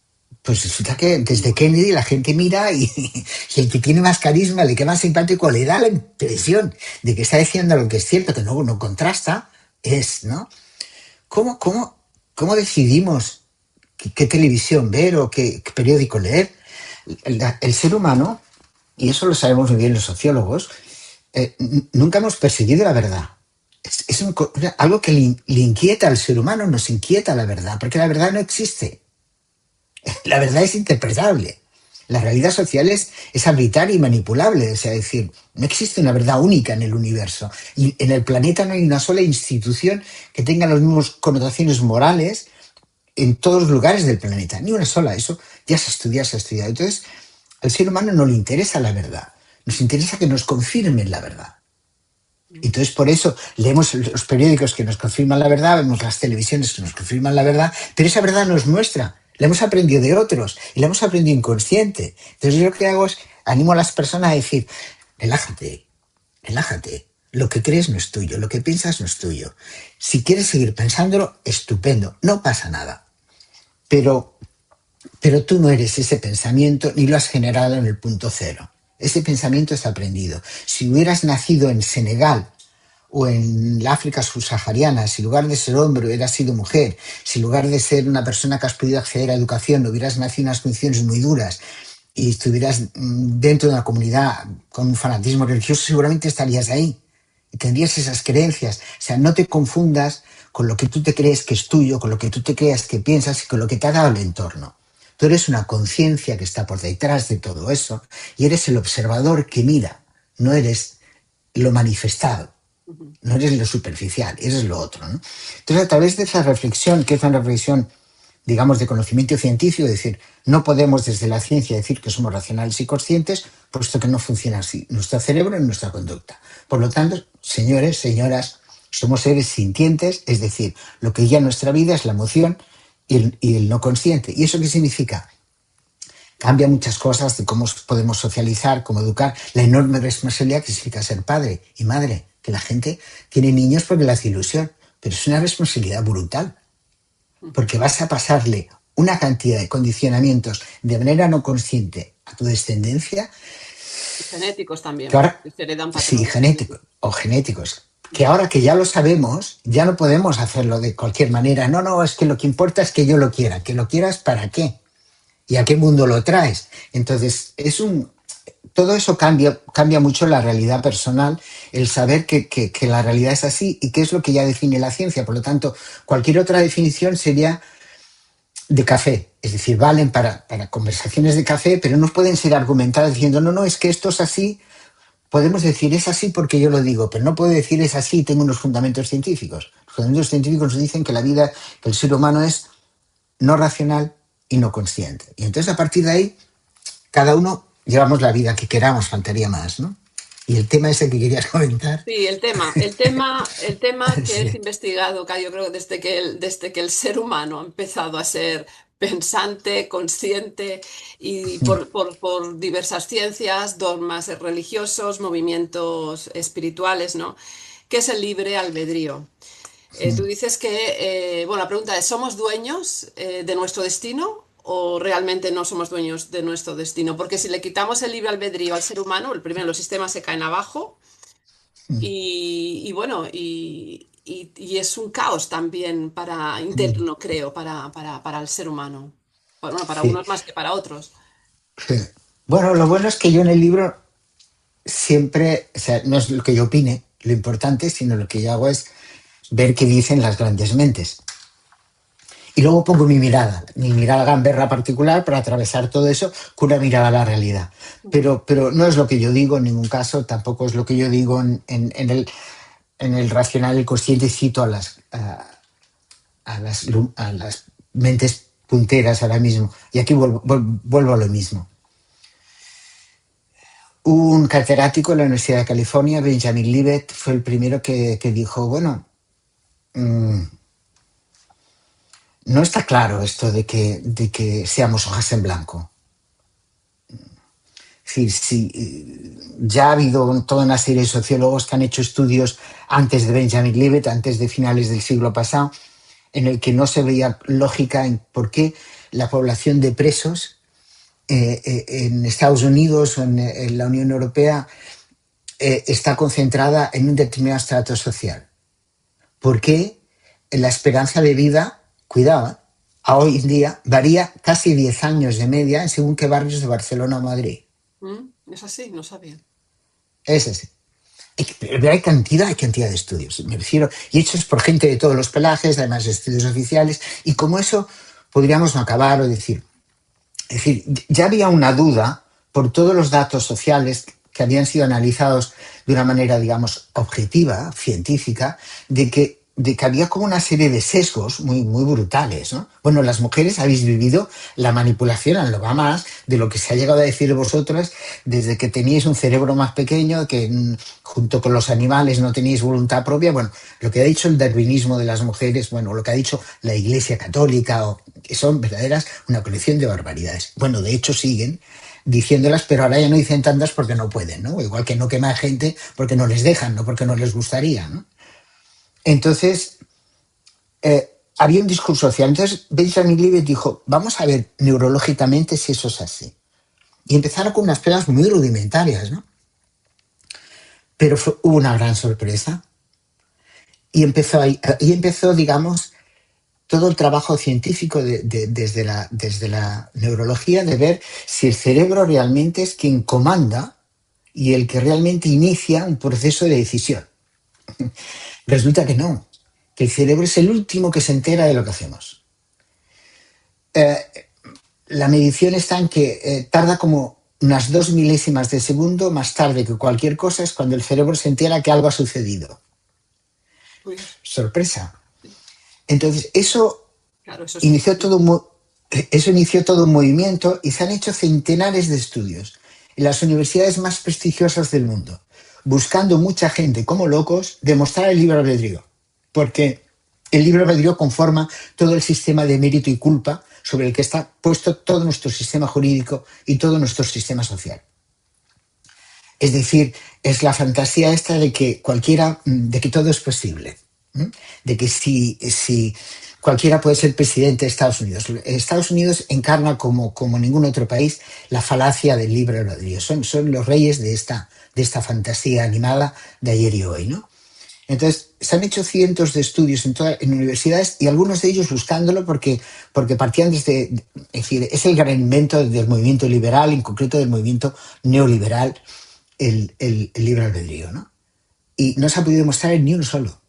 Pues resulta que desde Kennedy la gente mira y el que tiene más carisma, el que más simpático, le da la impresión de que está diciendo lo que es cierto, que no contrasta, es, ¿no? ¿Cómo, cómo, cómo decidimos qué televisión ver o qué periódico leer? El ser humano, y eso lo sabemos muy bien los sociólogos, nunca hemos perseguido la verdad. Algo que le inquieta al ser humano, nos inquieta la verdad, porque la verdad no existe. La verdad es interpretable. La realidad social es arbitraria y manipulable. O sea, es decir, no existe una verdad única en el universo. Y en el planeta no hay una sola institución que tenga las mismas connotaciones morales en todos los lugares del planeta. Ni una sola. Eso ya se estudia, se ha estudiado. Entonces, al ser humano no le interesa la verdad. Nos interesa que nos confirmen la verdad. Entonces, por eso leemos los periódicos que nos confirman la verdad, vemos las televisiones que nos confirman la verdad, pero esa verdad no es nuestra. La hemos aprendido de otros y la hemos aprendido inconsciente. Entonces, yo lo que hago es animo a las personas a decir, relájate, relájate. Lo que crees no es tuyo, lo que piensas no es tuyo. Si quieres seguir pensándolo, estupendo, no pasa nada. Pero tú no eres ese pensamiento ni lo has generado en el punto cero. Ese pensamiento es aprendido. Si hubieras nacido en Senegal o en la África subsahariana, si en lugar de ser hombre hubieras sido mujer, si en lugar de ser una persona que has podido acceder a educación hubieras nacido en unas condiciones muy duras y estuvieras dentro de una comunidad con un fanatismo religioso, seguramente estarías ahí y tendrías esas creencias. O sea, no te confundas con lo que tú te crees que es tuyo, con lo que tú te creas que piensas y con lo que te ha dado el entorno. Tú eres una conciencia que está por detrás de todo eso y eres el observador que mira, no eres lo manifestado, no eres lo superficial, eres lo otro, ¿no? Entonces, a través de esa reflexión, que es una reflexión, digamos, de conocimiento científico, es decir, no podemos desde la ciencia decir que somos racionales y conscientes, puesto que no funciona así nuestro cerebro y nuestra conducta. Por lo tanto, señores, señoras, somos seres sintientes, es decir, lo que guía nuestra vida es la emoción y el no consciente. ¿Y eso qué significa? Cambia muchas cosas de cómo podemos socializar, cómo educar, la enorme responsabilidad que significa ser padre y madre, que la gente tiene niños porque le hace ilusión, pero es una responsabilidad brutal, porque vas a pasarle una cantidad de condicionamientos de manera no consciente a tu descendencia. Y genéticos también, Que ahora, porque se heredan sí, patrones. genéticos o genéticos, que ahora que ya lo sabemos, ya no podemos hacerlo de cualquier manera. No, es que lo que importa es que yo lo quiera. ¿Que lo quieras para qué? ¿Y a qué mundo lo traes? Entonces, todo eso cambia mucho la realidad personal, el saber que la realidad es así y qué es lo que ya define la ciencia. Por lo tanto, cualquier otra definición sería de café. Es decir, valen para conversaciones de café, pero no pueden ser argumentadas diciendo, no, es que esto es así. Podemos decir es así porque yo lo digo, pero no puedo decir es así y tengo unos fundamentos científicos. Los fundamentos científicos nos dicen que la vida, que el ser humano es no racional y no consciente. Y entonces a partir de ahí, cada uno llevamos la vida que queramos, faltaría más, ¿no? Y el tema ese que querías comentar. Sí, el tema que es Sí. investigado, yo creo, desde que el ser humano ha empezado a ser pensante, consciente y por diversas ciencias, dogmas religiosos, movimientos espirituales, ¿no? Que es el libre albedrío. Tú dices que, bueno, la pregunta es, ¿somos dueños de nuestro destino o realmente no somos dueños de nuestro destino? Porque si le quitamos el libre albedrío al ser humano, primero los sistemas se caen abajo y bueno, y es un caos también para interno, creo, para el ser humano. Bueno, para Sí. unos más que para otros. Sí. Bueno, lo bueno es que yo en el libro siempre, o sea, no es lo que yo opine, lo importante, sino lo que yo hago es ver qué dicen las grandes mentes. Y luego pongo mi mirada gamberra particular para atravesar todo eso con una mirada a la realidad. Pero no es lo que yo digo en ningún caso, tampoco es lo que yo digo en el racional, el consciente, cito a las mentes punteras ahora mismo. Y aquí vuelvo a lo mismo. Un catedrático de la Universidad de California, Benjamin Libet, fue el primero que dijo, bueno, no está claro esto de que seamos hojas en blanco. Es decir, ya ha habido toda una serie de sociólogos que han hecho estudios antes de Benjamin Libet, antes de finales del siglo pasado, en el que no se veía lógica en por qué la población de presos en Estados Unidos o en la Unión Europea está concentrada en un determinado estrato social. ¿Por qué la esperanza de vida, cuidado, a hoy en día varía casi 10 años de media en según qué barrios de Barcelona o Madrid? Es así, no sabía. Es así. Pero hay cantidad de estudios, me refiero, y hechos por gente de todos los pelajes, además de estudios oficiales, y como eso podríamos no acabar o decir. Es decir, ya había una duda por todos los datos sociales que habían sido analizados de una manera, digamos, objetiva, científica, de que había como una serie de sesgos muy, muy brutales, ¿no? Bueno, las mujeres habéis vivido la manipulación a lo más de lo que se ha llegado a decir vosotras desde que teníais un cerebro más pequeño, que junto con los animales no teníais voluntad propia. Bueno, lo que ha dicho el darwinismo de las mujeres, bueno, lo que ha dicho la Iglesia Católica, que son verdaderas una colección de barbaridades. Bueno, de hecho siguen diciéndolas, pero ahora ya no dicen tantas porque no pueden, ¿no? Igual que no quema gente porque no les dejan, no porque no les gustaría, ¿no? Entonces, había un discurso social. Entonces, Benjamin Libet dijo, vamos a ver neurológicamente si eso es así. Y empezaron con unas pruebas muy rudimentarias, ¿no? Pero hubo una gran sorpresa. Y empezó, digamos, todo el trabajo científico desde la neurología de ver si el cerebro realmente es quien comanda y el que realmente inicia un proceso de decisión. Resulta que no, que el cerebro es el último que se entera de lo que hacemos. La medición está en que tarda como unas 2 milésimas de segundo más tarde que cualquier cosa es cuando el cerebro se entera que algo ha sucedido. Uy. Sorpresa. Entonces, eso Claro, inició todo un movimiento y se han hecho centenares de estudios en las universidades más prestigiosas del mundo, buscando mucha gente como locos demostrar el libre albedrío, porque el libre albedrío conforma todo el sistema de mérito y culpa sobre el que está puesto todo nuestro sistema jurídico y todo nuestro sistema social. Es decir, es la fantasía esta de que de que todo es posible, de que si cualquiera puede ser presidente de Estados Unidos. Estados Unidos encarna como ningún otro país la falacia del libre albedrío. Son los reyes de esta fantasía animada de ayer y hoy, ¿no? Entonces, se han hecho cientos de estudios en universidades y algunos de ellos buscándolo porque partían desde... Es decir, es el gran invento del movimiento liberal, en concreto del movimiento neoliberal, el libre albedrío, ¿no? Y no se ha podido demostrar en ni uno solo.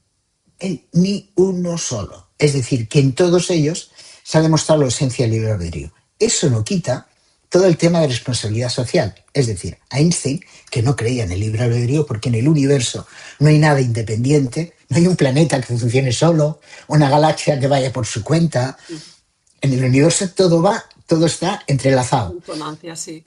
En ni uno solo. Es decir, que en todos ellos se ha demostrado la esencia del libre albedrío. Eso no quita todo el tema de responsabilidad social. Es decir, Einstein, que no creía en el libre albedrío porque en el universo no hay nada independiente, no hay un planeta que funcione solo, una galaxia que vaya por su cuenta. En el universo todo está entrelazado. Consonancia, sí.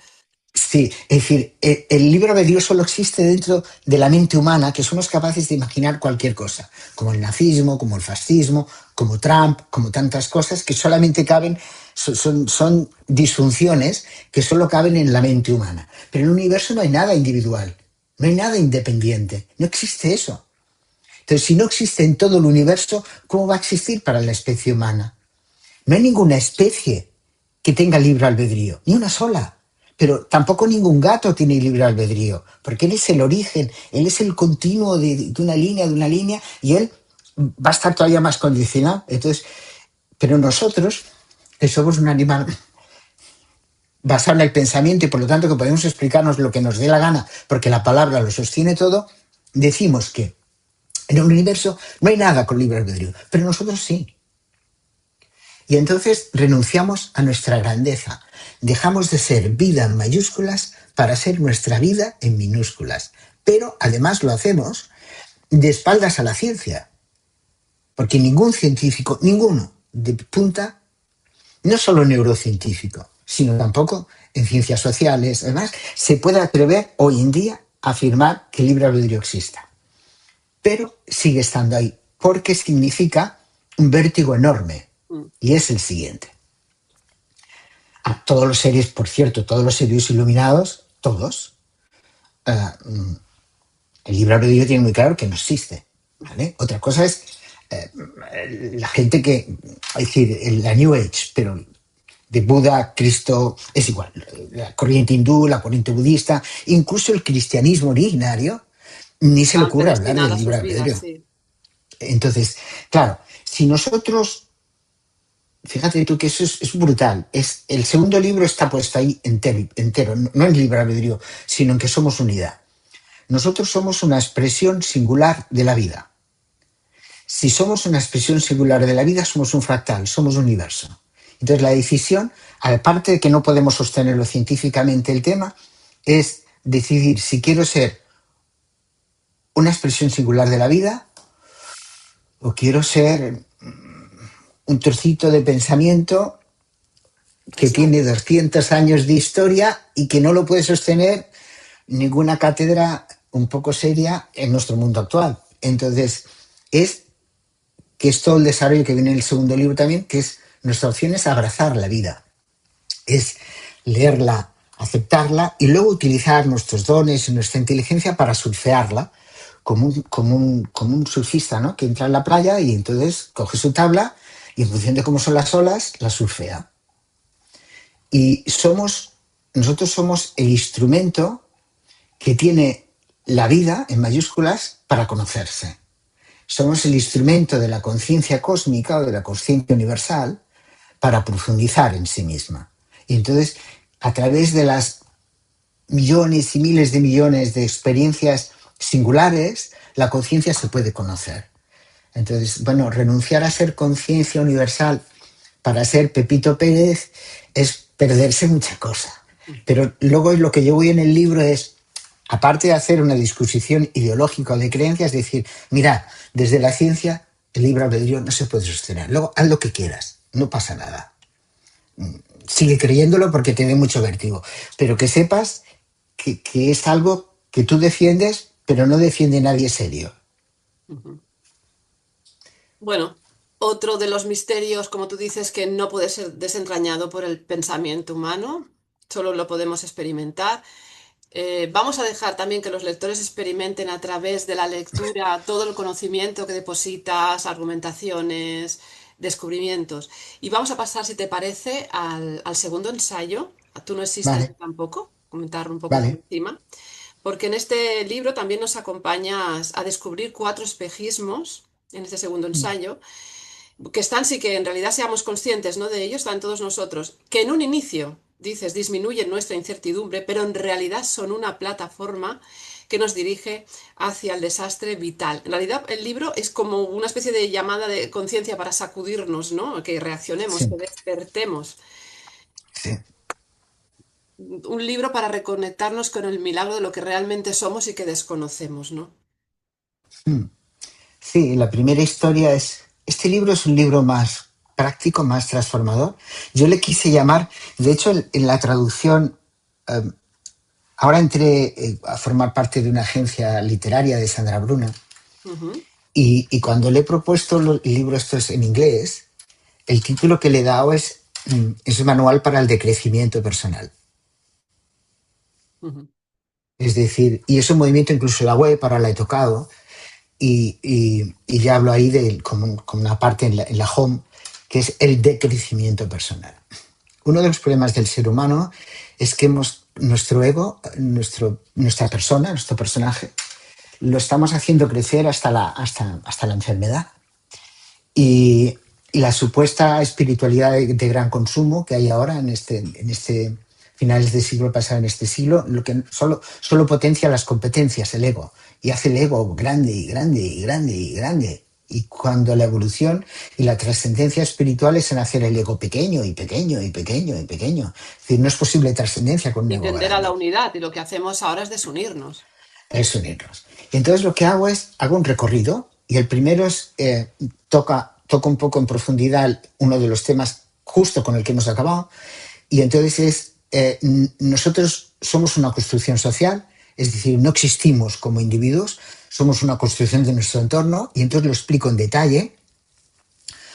Sí, es decir, el libre albedrío solo existe dentro de la mente humana, que somos capaces de imaginar cualquier cosa, como el nazismo, como el fascismo, como Trump, como tantas cosas que solamente caben, son disfunciones que solo caben en la mente humana. Pero en el universo no hay nada individual, no hay nada independiente, no existe eso. Entonces, si no existe en todo el universo, ¿cómo va a existir para la especie humana? No hay ninguna especie que tenga libre albedrío, ni una sola. Pero tampoco ningún gato tiene libre albedrío, porque él es el origen, él es el continuo de una línea, y él va a estar todavía más condicionado. Entonces, pero nosotros, que somos un animal basado en el pensamiento y por lo tanto que podemos explicarnos lo que nos dé la gana, porque la palabra lo sostiene todo, decimos que en el universo no hay nada con libre albedrío, pero nosotros sí. Y entonces renunciamos a nuestra grandeza. Dejamos de ser vida en mayúsculas para ser nuestra vida en minúsculas. Pero además lo hacemos de espaldas a la ciencia. Porque ningún científico, ninguno de punta, no solo neurocientífico, sino tampoco en ciencias sociales, además, se puede atrever hoy en día a afirmar que el libre albedrío exista. Pero sigue estando ahí, porque significa un vértigo enorme. Y es el siguiente. A todos los seres, por cierto, todos los seres iluminados, todos, el libre albedrío tiene muy claro que no existe, ¿vale? Otra cosa es la gente que, es decir, la New Age, pero de Buda, Cristo, es igual, la corriente hindú, la corriente budista, incluso el cristianismo originario, ni se le Estaban ocurre hablar del predestinadas libre sus vidas, albedrío. sí. Entonces, claro, si nosotros, fíjate tú que eso es brutal, el segundo libro está puesto ahí entero, no en libre albedrío, sino en que somos unidad. Nosotros somos una expresión singular de la vida. Si somos una expresión singular de la vida, somos un fractal, somos un universo. Entonces la decisión, aparte de que no podemos sostenerlo científicamente el tema, es decidir si quiero ser una expresión singular de la vida o quiero ser un trocito de pensamiento que Exacto. tiene 200 años de historia y que no lo puede sostener ninguna cátedra un poco seria en nuestro mundo actual. Entonces, que es todo el desarrollo que viene en el segundo libro también, que es nuestra opción es abrazar la vida, es leerla, aceptarla y luego utilizar nuestros dones y nuestra inteligencia para surfearla, como un surfista, ¿no? Que entra en la playa y entonces coge su tabla y en función de cómo son las olas, la surfea. Y nosotros somos el instrumento que tiene la vida, en mayúsculas, para conocerse. Somos el instrumento de la conciencia cósmica o de la conciencia universal para profundizar en sí misma. Y entonces, a través de las millones y miles de millones de experiencias singulares, la conciencia se puede conocer. Entonces, bueno, renunciar a ser conciencia universal para ser Pepito Pérez es perderse mucha cosa. Pero luego lo que yo voy en el libro es, aparte de hacer una discusión ideológica o de creencias, es decir, mira, desde la ciencia el libre albedrío no se puede sostener. Luego haz lo que quieras, no pasa nada. Sigue creyéndolo porque te dé mucho vértigo. Pero que sepas que es algo que tú defiendes, pero no defiende nadie serio. Ujú. Bueno, otro de los misterios, como tú dices, que no puede ser desentrañado por el pensamiento humano, solo lo podemos experimentar. Vamos a dejar también que los lectores experimenten a través de la lectura todo el conocimiento que depositas, argumentaciones, descubrimientos. Y vamos a pasar, si te parece, al segundo ensayo. Tú no existes Vale, tampoco, comentar un poco por vale. encima, porque en este libro también nos acompañas a descubrir cuatro espejismos en este segundo ensayo que están, sí que en realidad seamos conscientes, ¿no? De ellos, están todos nosotros, que en un inicio, dices, disminuyen nuestra incertidumbre, pero en realidad son una plataforma que nos dirige hacia el desastre vital. En realidad, el libro es como una especie de llamada de conciencia para sacudirnos, ¿no? Que reaccionemos, Sí, que despertemos. sí. Un libro para reconectarnos con el milagro de lo que realmente somos y que desconocemos, ¿no? Sí, la primera historia es, este libro es un libro más práctico, más transformador. Yo le quise llamar, de hecho, en la traducción, eh, ahora entré a formar parte de una agencia literaria de Sandra Bruna Ujú, y cuando le he propuesto el libro, esto es en inglés, el título que le he dado es Manual para el Decrecimiento Personal. ujú. Es decir, y es un movimiento, incluso la web, ahora la he tocado, y ya hablo ahí como una parte en la home, que es el decrecimiento personal. Uno de los problemas del ser humano es que nuestro ego, nuestra persona, nuestro personaje, lo estamos haciendo crecer hasta la enfermedad. Y, y la supuesta espiritualidad de gran consumo que hay ahora en este finales del siglo pasado, en este siglo, lo que solo potencia las competencias, el ego, y hace el ego grande y grande y grande y grande. Y cuando la evolución y la trascendencia espiritual es en hacer el ego pequeño y pequeño y pequeño y pequeño. Es decir, no es posible trascendencia con un Y ego tender a la grande. unidad, y lo que hacemos ahora es desunirnos. Es unirnos. Y entonces lo que hago un recorrido y el primero es toca un poco en profundidad uno de los temas justo con el que hemos acabado y entonces nosotros somos una construcción social, es decir, no existimos como individuos, somos una construcción de nuestro entorno y entonces lo explico en detalle,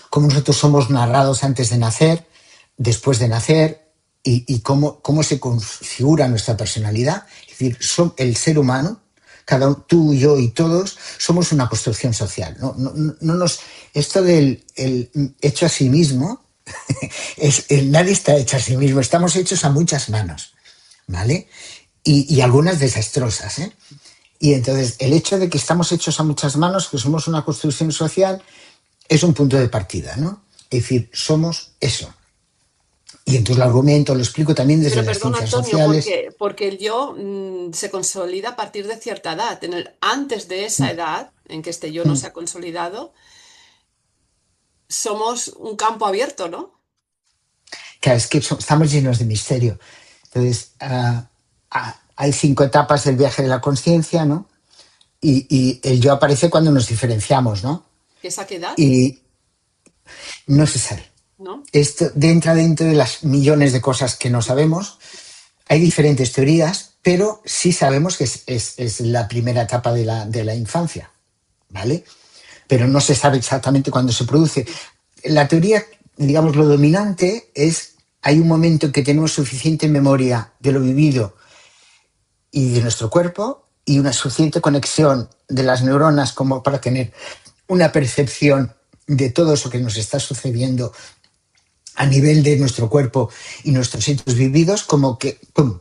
cómo nosotros somos narrados antes de nacer, después de nacer y cómo se configura nuestra personalidad. Es decir, el ser humano, tú, yo y todos, somos una construcción social. Esto del el hecho a sí mismo Nadie está hecho a sí mismo, estamos hechos a muchas manos, ¿vale? Y algunas desastrosas, ¿eh? Y entonces el hecho de que estamos hechos a muchas manos, que somos una construcción social, es un punto de partida, ¿no? Es decir, somos eso. Y entonces lo argumento, lo explico también desde Pero las perdón, ciencias Antonio, sociales. porque el yo se consolida a partir de cierta edad. Antes de esa edad, en que este yo no se ha consolidado, somos un campo abierto, ¿no? Claro, es que estamos llenos de misterio. Entonces, hay 5 etapas del viaje de la conciencia, ¿no? Y el yo aparece cuando nos diferenciamos, ¿no? ¿Que es a qué edad? Y no se sabe. ¿No? Esto entra dentro de las millones de cosas que no sabemos. Hay diferentes teorías, pero sí sabemos que es la primera etapa de la infancia, ¿vale? Pero no se sabe exactamente cuándo se produce. La teoría, digamos, lo dominante es, hay un momento en que tenemos suficiente memoria de lo vivido y de nuestro cuerpo y una suficiente conexión de las neuronas como para tener una percepción de todo eso que nos está sucediendo a nivel de nuestro cuerpo y nuestros hechos vividos, como que ¡pum!,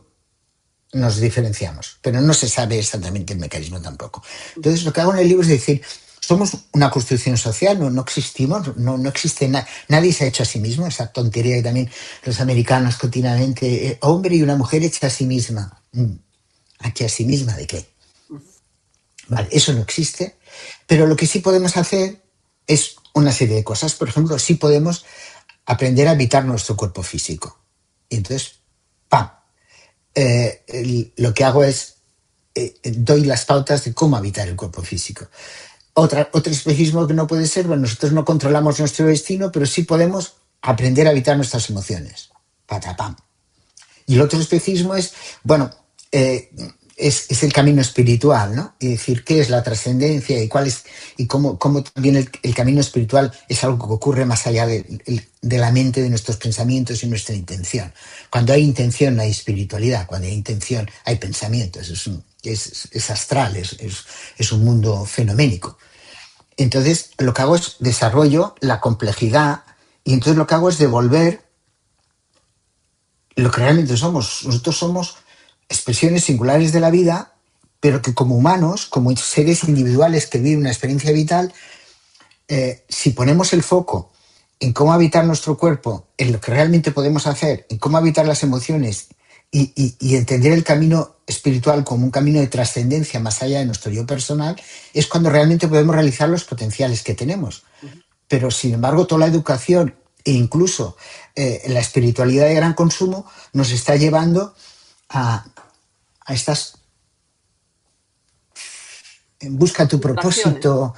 nos diferenciamos, pero no se sabe exactamente el mecanismo tampoco. Entonces, lo que hago en el libro es decir, somos una construcción social, no existimos, no existe nadie se ha hecho a sí mismo, esa tontería que también los americanos continuamente, hombre y una mujer hecha a sí misma. ¿Hecha a sí misma de qué? Vale, eso no existe, pero lo que sí podemos hacer es una serie de cosas. Por ejemplo, sí podemos aprender a habitar nuestro cuerpo físico. Y entonces, ¡pam! Lo que hago es doy las pautas de cómo habitar el cuerpo físico. Otro espejismo que no puede ser, bueno, nosotros no controlamos nuestro destino, pero sí podemos aprender a habitar nuestras emociones. Patapam. Y el otro espejismo es, bueno, es el camino espiritual, ¿no? Y decir qué es la trascendencia y cuál es, y cómo también el camino espiritual es algo que ocurre más allá de la mente, de nuestros pensamientos y nuestra intención. Cuando hay intención no hay espiritualidad, cuando hay intención hay pensamientos, es astral, es un mundo fenoménico. Entonces lo que hago es desarrollo la complejidad y entonces lo que hago es devolver lo que realmente somos. Nosotros somos expresiones singulares de la vida, pero que como humanos, como seres individuales que viven una experiencia vital, si ponemos el foco en cómo habitar nuestro cuerpo, en lo que realmente podemos hacer, en cómo habitar las emociones y entender el camino espiritual como un camino de trascendencia más allá de nuestro yo personal, es cuando realmente podemos realizar los potenciales que tenemos. Pero, sin embargo, toda la educación e incluso la espiritualidad de gran consumo nos está llevando a estas busca tu Distracciones. propósito,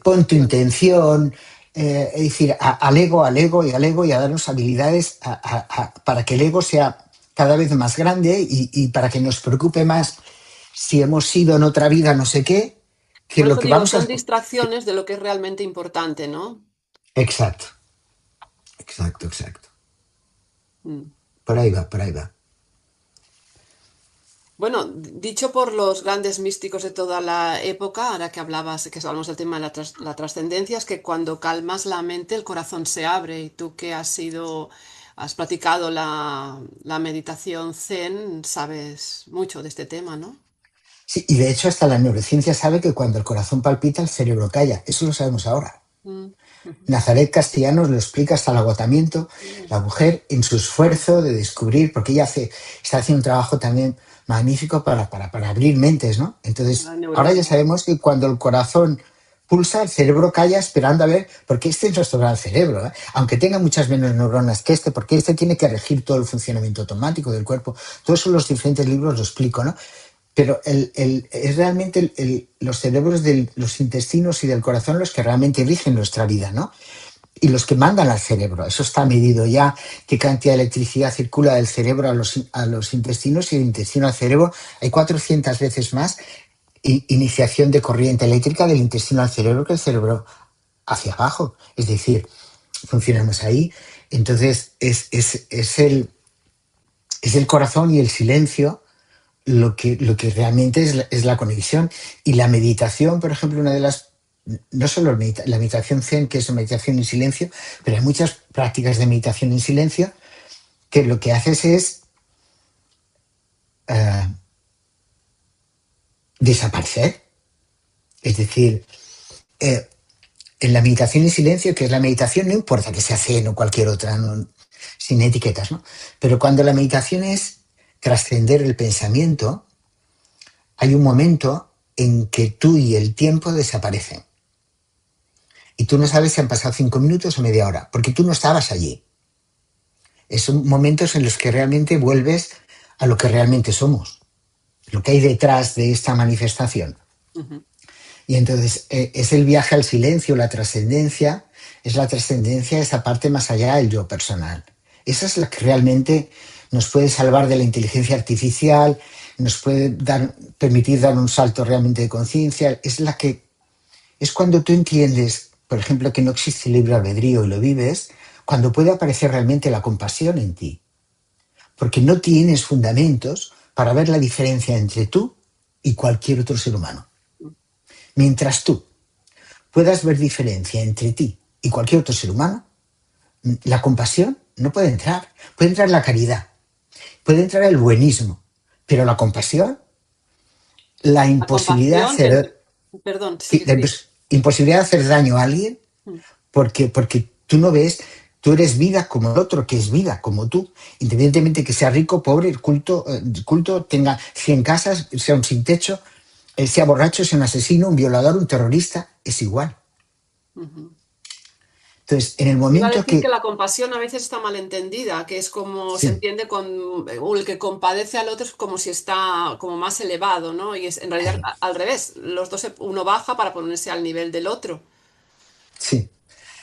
pon tu intención, es decir, al ego, y a darnos habilidades para que el ego sea cada vez más grande y para que nos preocupe más si hemos sido en otra vida no sé qué, que Por lo eso que digo, vamos son a... distracciones de lo que es realmente importante, ¿no? Exacto, exacto. Mm. Por ahí va, por ahí va. Bueno, dicho por los grandes místicos de toda la época, ahora que hablamos del tema de la trascendencia, es que cuando calmas la mente, el corazón se abre. Y tú que has practicado la meditación Zen, sabes mucho de este tema, ¿no? Sí, y de hecho hasta la neurociencia sabe que cuando el corazón palpita el cerebro calla. Eso lo sabemos ahora. Mm, ujú, Nazaret Castellanos lo explica hasta el agotamiento. mm. La mujer en su esfuerzo de descubrir, porque ella está haciendo un trabajo también magnífico para abrir mentes, ¿no? La Entonces, ahora ya neurona. sabemos que cuando el corazón pulsa, el cerebro calla esperando a ver, porque este es nuestro gran cerebro, ¿eh? Aunque tenga muchas menos neuronas que este, porque este tiene que regir todo el funcionamiento automático del cuerpo. Todos eso en los diferentes libros lo explico, ¿no? Pero es realmente los cerebros de los intestinos y del corazón los que realmente rigen nuestra vida, ¿no? Y los que mandan al cerebro. Eso está medido ya, qué cantidad de electricidad circula del cerebro a los intestinos y del intestino al cerebro. Hay 400 veces más iniciación de corriente eléctrica del intestino al cerebro que el cerebro hacia abajo. Es decir, funcionamos ahí. Entonces, es el corazón y el silencio lo que realmente es la conexión. Y la meditación, por ejemplo, una de las no solo la meditación Zen, que es meditación en silencio, pero hay muchas prácticas de meditación en silencio que lo que haces es eh, desaparecer. Es decir, eh, en la meditación en silencio, que es la meditación, no importa que sea Zen o cualquier otra, no, sin etiquetas, ¿no? Pero cuando la meditación es trascender el pensamiento, hay un momento en que tú y el tiempo desaparecen. Y tú no sabes si han pasado 5 minutos o media hora, porque tú no estabas allí. Son momentos en los que realmente vuelves a lo que realmente somos, lo que hay detrás de esta manifestación. Ujú. Y entonces es el viaje al silencio, la trascendencia, es la trascendencia de esa parte más allá del yo personal. Esa es la que realmente nos puede salvar de la inteligencia artificial, nos puede permitir dar un salto realmente de conciencia. Es cuando tú entiendes, por ejemplo, que no existe libre albedrío y lo vives, cuando puede aparecer realmente la compasión en ti. Porque no tienes fundamentos para ver la diferencia entre tú y cualquier otro ser humano. Mientras tú puedas ver diferencia entre ti y cualquier otro ser humano, la compasión no puede entrar. Puede entrar la caridad, puede entrar el buenismo, pero la compasión, la La imposibilidad de compasión, hacer, perdón, sí, sí. imposibilidad de hacer daño a alguien, porque tú no ves, tú eres vida como el otro, que es vida como tú, independientemente que sea rico, pobre, culto, tenga 100 casas, sea un sin techo, sea borracho, sea un asesino, un violador, un terrorista, es igual. Ujú. Entonces, en el Iba a momento decir que que... la compasión a veces está mal entendida, que es como se Sí, entiende o el que compadece al otro es como si está como más elevado, ¿no? Y es en realidad al revés, los dos uno baja para ponerse al nivel del otro. sí.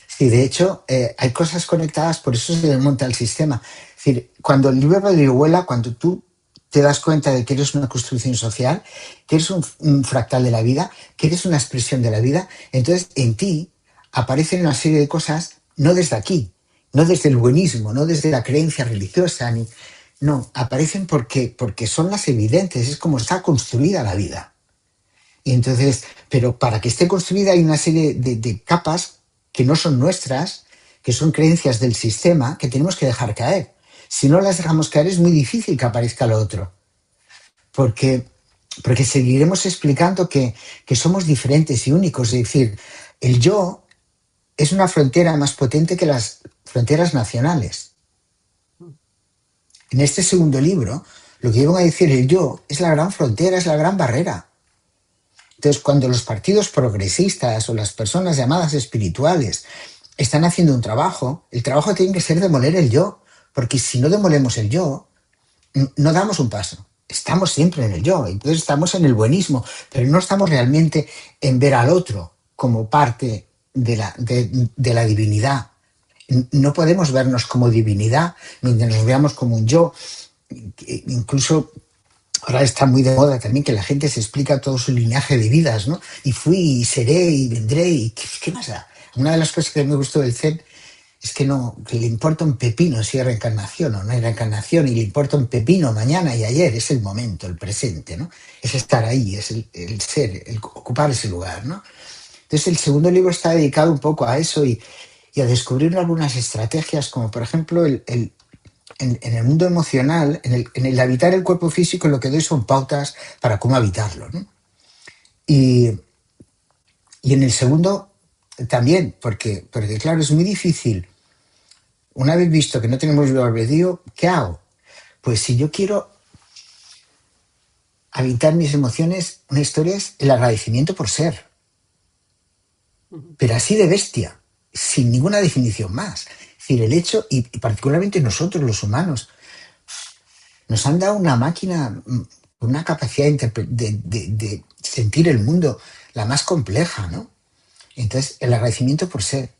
Sí, de hecho, hay cosas conectadas, por eso se desmonta el sistema. Es decir, cuando el libro de vuela, cuando tú te das cuenta de que eres una construcción social, que eres un fractal de la vida, que eres una expresión de la vida, entonces en ti aparecen una serie de cosas no desde aquí, no desde el buenismo, no desde la creencia religiosa, no, aparecen porque son las evidentes, es como está construida la vida. Y entonces, pero para que esté construida hay una serie de capas que no son nuestras, que son creencias del sistema que tenemos que dejar caer. Si no las dejamos caer es muy difícil que aparezca lo otro, porque, porque seguiremos explicando que somos diferentes y únicos. Es decir, el yo es una frontera más potente que las fronteras nacionales. En este segundo libro, lo que iban a decir el yo es la gran frontera, es la gran barrera. Entonces, cuando los partidos progresistas o las personas llamadas espirituales están haciendo un trabajo, el trabajo tiene que ser demoler el yo, porque si no demolemos el yo, no damos un paso. Estamos siempre en el yo, entonces estamos en el buenismo, pero no estamos realmente en ver al otro como parte de la divinidad. No podemos vernos como divinidad mientras nos veamos como un yo. Incluso ahora está muy de moda también que la gente se explica todo su linaje de vidas, ¿no? Y fui, y seré, y vendré, y ¿qué pasa? Una de las cosas que me gustó del Zen es que no, que le importa un pepino si hay reencarnación o no hay reencarnación, y le importa un pepino mañana y ayer, es el momento, el presente, ¿no? Es estar ahí, es el ser, el ocupar ese lugar, ¿no? Entonces el segundo libro está dedicado un poco a eso y a descubrir algunas estrategias, como por ejemplo en el mundo emocional, en el habitar el cuerpo físico, lo que doy son pautas para cómo habitarlo, ¿no? Y, y en el segundo también, porque claro, es muy difícil. Una vez visto que no tenemos libre albedrío, ¿qué hago? Pues si yo quiero habitar mis emociones, una historia es el agradecimiento por ser, Ujú. pero así de bestia, sin ninguna definición más. Es decir, el hecho, y particularmente nosotros los humanos, nos han dado una máquina, una capacidad de sentir el mundo, la más compleja, ¿no? Entonces, el agradecimiento por ser,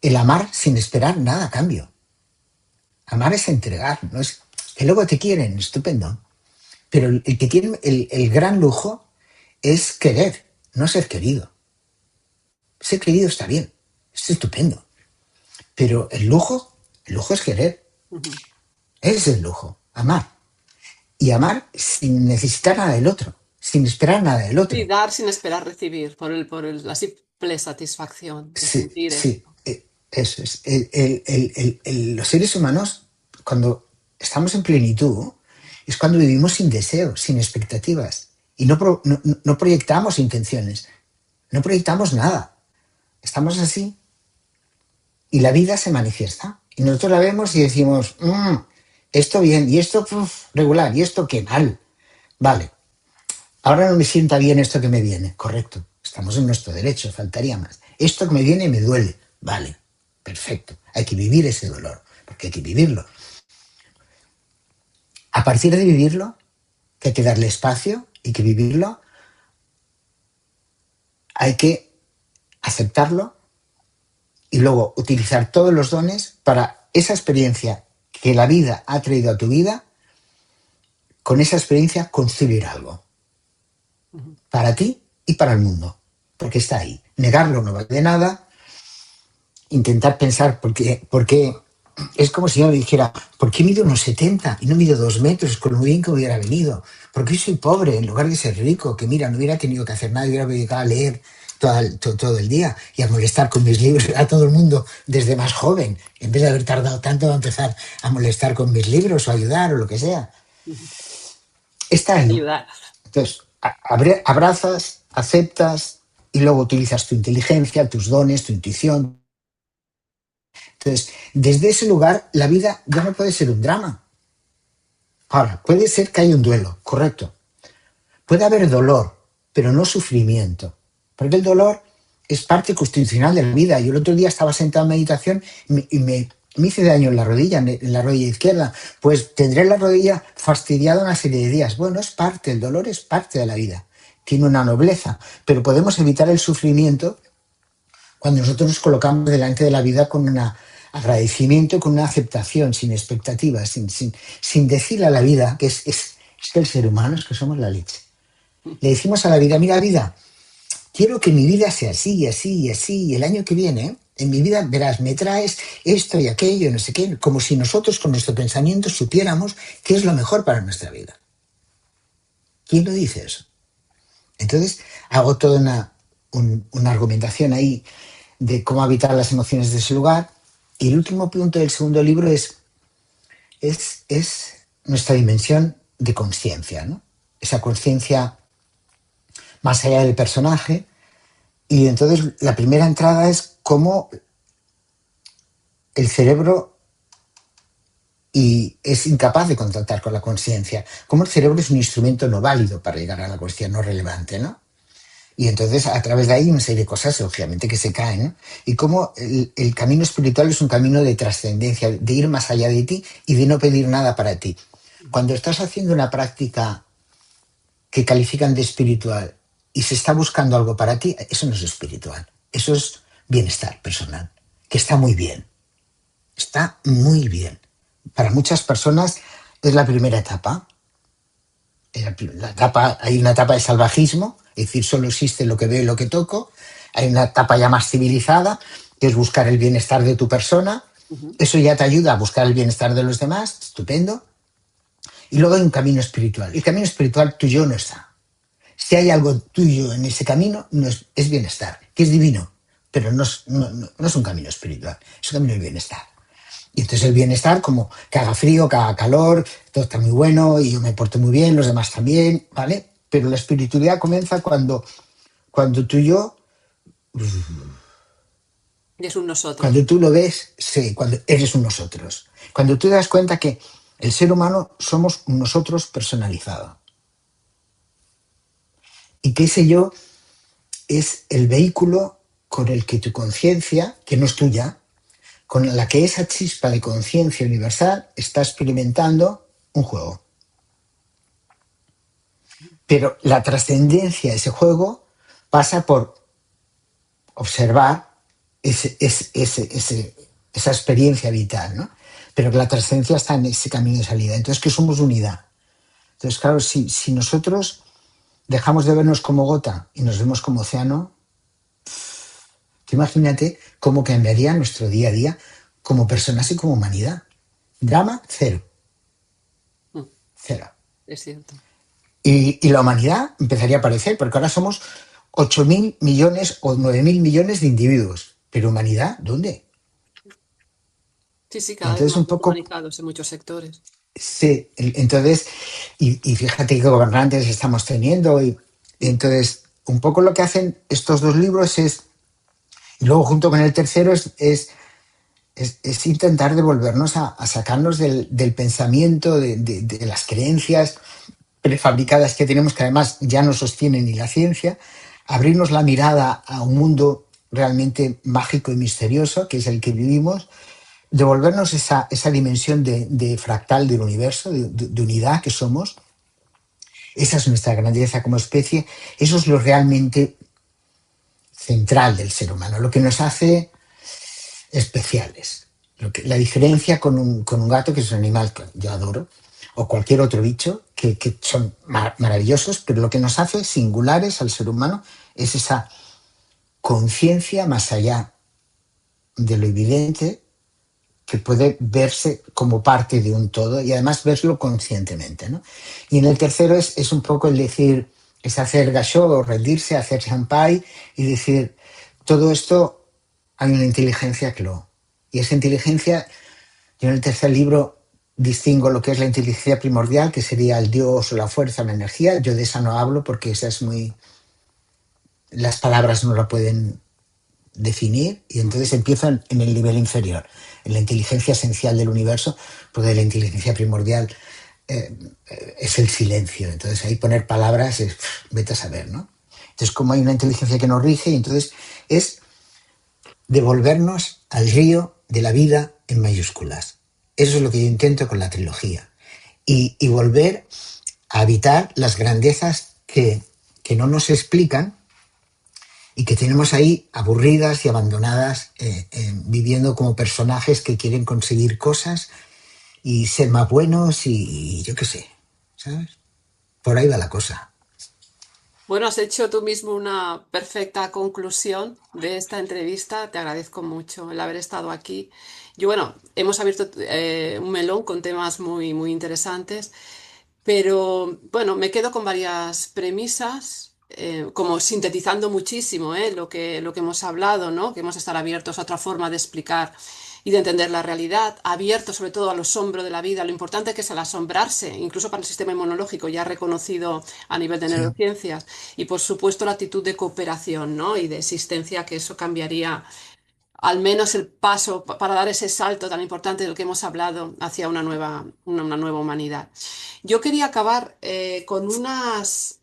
el amar sin esperar nada a cambio. Amar es entregar, no es que luego te quieren, estupendo. Pero el que tiene el gran lujo es querer, no ser querido. Ser querido está bien, es estupendo. Pero el lujo es querer. Ujú. Ese es el lujo, amar. Y amar sin necesitar nada del otro, sin esperar nada del Sí, otro. dar sin esperar recibir, así. satisfacción de Sí, sentir sí, esto. eso es. Los seres humanos, cuando estamos en plenitud, es cuando vivimos sin deseos, sin expectativas. Y no proyectamos intenciones, no proyectamos nada. Estamos así y la vida se manifiesta. Y nosotros la vemos y decimos, esto bien, y esto regular, y esto qué mal. Vale, ahora no me sienta bien esto que me viene. Correcto, estamos en nuestro derecho, faltaría más. Esto que me viene me duele. Vale, perfecto. Hay que vivir ese dolor, porque hay que vivirlo. A partir de vivirlo, que hay que darle espacio y que vivirlo, hay que aceptarlo y luego utilizar todos los dones para esa experiencia que la vida ha traído a tu vida, con esa experiencia construir algo Ujú. para ti y para el mundo, porque está ahí. Negarlo no vale de nada, intentar pensar por qué es como si yo me dijera, ¿por qué mido unos 70 y no mido 2 metros con lo bien que hubiera venido? ¿Por qué soy pobre en lugar de ser rico? Que mira, no hubiera tenido que hacer nada, hubiera dedicado a leer todo el día y a molestar con mis libros a todo el mundo desde más joven, en vez de haber tardado tanto a empezar a molestar con mis libros o ayudar o lo que sea. Ujú. Está ahí. Ayudar. Entonces, abrazas, aceptas y luego utilizas tu inteligencia, tus dones, tu intuición. Entonces, desde ese lugar, la vida ya no puede ser un drama. Ahora, puede ser que haya un duelo, correcto. Puede haber dolor, pero no sufrimiento. Porque el dolor es parte constitucional de la vida. Yo el otro día estaba sentado en meditación y me hice daño en la rodilla izquierda. Pues tendré la rodilla fastidiada una serie de días. Bueno, es parte, el dolor es parte de la vida. Tiene una nobleza, pero podemos evitar el sufrimiento cuando nosotros nos colocamos delante de la vida con un agradecimiento, con una aceptación, sin expectativas, sin decirle a la vida es que el ser humano es que somos la leche. Le decimos a la vida, mira vida, quiero que mi vida sea así y así y así, y el año que viene, en mi vida, verás, me traes esto y aquello, no sé qué, como si nosotros con nuestro pensamiento supiéramos qué es lo mejor para nuestra vida. ¿Quién lo dice eso? Entonces hago toda una argumentación ahí de cómo habitar las emociones de ese lugar. Y el último punto del segundo libro es nuestra dimensión de conciencia, ¿no? Esa conciencia más allá del personaje. Y entonces la primera entrada es cómo el cerebro es incapaz de contactar con la conciencia, cómo el cerebro es un instrumento no válido para llegar a la cuestión no relevante, ¿no? Y entonces a través de ahí una serie de cosas, obviamente, que se caen, ¿no? Y cómo el camino espiritual es un camino de trascendencia, de ir más allá de ti y de no pedir nada para ti. Cuando estás haciendo una práctica que califican de espiritual y se está buscando algo para ti, eso no es espiritual, eso es bienestar personal, que está muy bien, está muy bien. Para muchas personas es la primera etapa. Hay una etapa de salvajismo, es decir, solo existe lo que veo y lo que toco. Hay una etapa ya más civilizada, que es buscar el bienestar de tu persona. Ujú. Eso ya te ayuda a buscar el bienestar de los demás, estupendo. Y luego hay un camino espiritual. El camino espiritual tuyo no está. Si hay algo tuyo en ese camino, no es bienestar, que es divino, pero no es un camino espiritual, es un camino de bienestar. Y entonces el bienestar, como que haga frío, que haga calor, todo está muy bueno y yo me porto muy bien, los demás también, ¿vale? Pero la espiritualidad comienza cuando tú y yo, Y es un cuando nosotros. tú lo ves, sí, cuando eres un nosotros. Cuando tú te das cuenta que el ser humano somos un nosotros personalizado. Y que ese yo es el vehículo con el que tu conciencia, que no es tuya, con la que esa chispa de conciencia universal está experimentando un juego. Pero la trascendencia de ese juego pasa por observar esa experiencia vital, ¿no? Pero que la trascendencia está en ese camino de salida. Entonces, que somos unidad. Entonces, claro, si nosotros dejamos de vernos como gota y nos vemos como océano, imagínate cómo cambiaría nuestro día a día como personas y como humanidad. Drama, cero. Mm. Cero. Es cierto. Y la humanidad empezaría a aparecer, porque ahora somos 8.000 millones o 9.000 millones de individuos. Pero humanidad, ¿dónde? Sí, sí, Y cada vez entonces más un poco, humanizados en muchos sectores. sí, entonces, y fíjate qué gobernantes estamos teniendo. Y entonces, un poco lo que hacen estos dos libros es, y luego junto con el tercero, es intentar devolvernos a sacarnos del pensamiento, de las creencias prefabricadas que tenemos, que además ya no sostienen ni la ciencia, abrirnos la mirada a un mundo realmente mágico y misterioso, que es el que vivimos, devolvernos esa dimensión de fractal del universo, de unidad que somos. Esa es nuestra grandeza como especie. Eso es lo realmente central del ser humano, lo que nos hace especiales. La diferencia con un gato, que es un animal que yo adoro, o cualquier otro bicho, que son maravillosos, pero lo que nos hace singulares al ser humano es esa conciencia más allá de lo evidente, que puede verse como parte de un todo y además verlo conscientemente, ¿no? Y en el tercero es un poco el decir, es hacer gasho o rendirse, hacer champai y decir, todo esto hay una inteligencia que lo... Y esa inteligencia, yo en el tercer libro distingo lo que es la inteligencia primordial, que sería el Dios o la fuerza, la energía. Yo de esa no hablo porque esa es muy... Las palabras no la pueden definir, y entonces empiezo en el nivel inferior, en la inteligencia esencial del universo, porque la inteligencia primordial eh, es el silencio. Entonces ahí poner palabras es, vete a saber, ¿no? Entonces como hay una inteligencia que nos rige, y entonces es devolvernos al río de la vida en mayúsculas. Eso es lo que yo intento con la trilogía. Y volver a habitar las grandezas que no nos explican y que tenemos ahí aburridas y abandonadas, viviendo como personajes que quieren conseguir cosas y ser más buenos y yo qué sé, ¿sabes? Por ahí va la cosa. Bueno, has hecho tú mismo una perfecta conclusión de esta entrevista. Te agradezco mucho el haber estado aquí. Yo, bueno, hemos abierto un melón con temas muy, muy interesantes, pero bueno, me quedo con varias premisas, como sintetizando muchísimo, lo que hemos hablado, ¿no? Que hemos de estar abiertos a otra forma de explicar y de entender la realidad, abiertos sobre todo al asombro de la vida, lo importante que es el asombrarse, incluso para el sistema inmunológico, ya reconocido a nivel de Sí. neurociencias, y por supuesto la actitud de cooperación, ¿no? Y de existencia, que eso cambiaría al menos el paso para dar ese salto tan importante del que hemos hablado hacia una nueva humanidad. Yo quería acabar con unas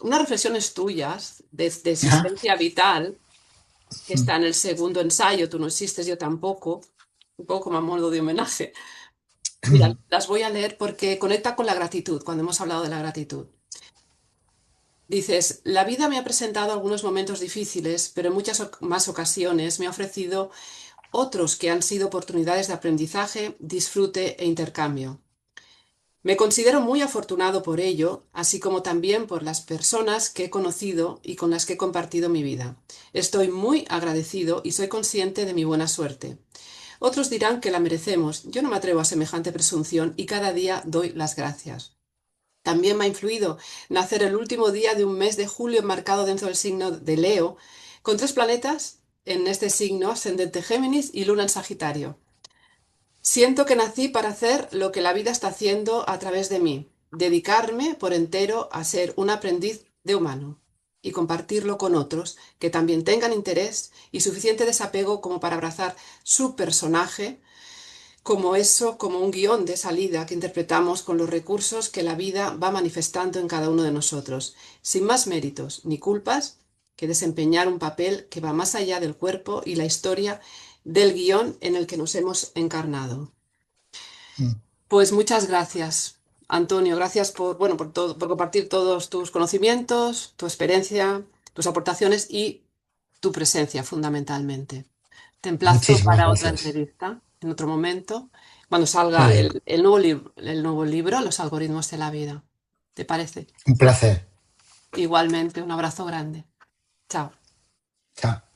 reflexiones tuyas de Ajá. existencia vital, que está en el segundo ensayo, Tú no existes, yo tampoco, un poco como a modo de homenaje. Mira, las voy a leer porque conecta con la gratitud, cuando hemos hablado de la gratitud. Dices, la vida me ha presentado algunos momentos difíciles, pero en muchas más ocasiones me ha ofrecido otros que han sido oportunidades de aprendizaje, disfrute e intercambio. Me considero muy afortunado por ello, así como también por las personas que he conocido y con las que he compartido mi vida. Estoy muy agradecido y soy consciente de mi buena suerte. Otros dirán que la merecemos. Yo no me atrevo a semejante presunción y cada día doy las gracias. También me ha influido nacer el último día de un mes de julio enmarcado dentro del signo de Leo, con tres planetas en este signo, ascendente Géminis y luna en Sagitario. Siento que nací para hacer lo que la vida está haciendo a través de mí, dedicarme por entero a ser un aprendiz de humano y compartirlo con otros que también tengan interés y suficiente desapego como para abrazar su personaje como eso, como un guión de salida que interpretamos con los recursos que la vida va manifestando en cada uno de nosotros, sin más méritos ni culpas que desempeñar un papel que va más allá del cuerpo y la historia del guión en el que nos hemos encarnado. Pues muchas gracias, Antonio. Gracias por, bueno, por todo, por compartir todos tus conocimientos, tu experiencia, tus aportaciones y tu presencia fundamentalmente. Te emplazo Muchísimas para otra gracias. entrevista en otro momento, cuando Muy salga bien. el nuevo libro, Los algoritmos de la vida. ¿Te parece? Un placer. Igualmente, un abrazo grande. Chao. Chao.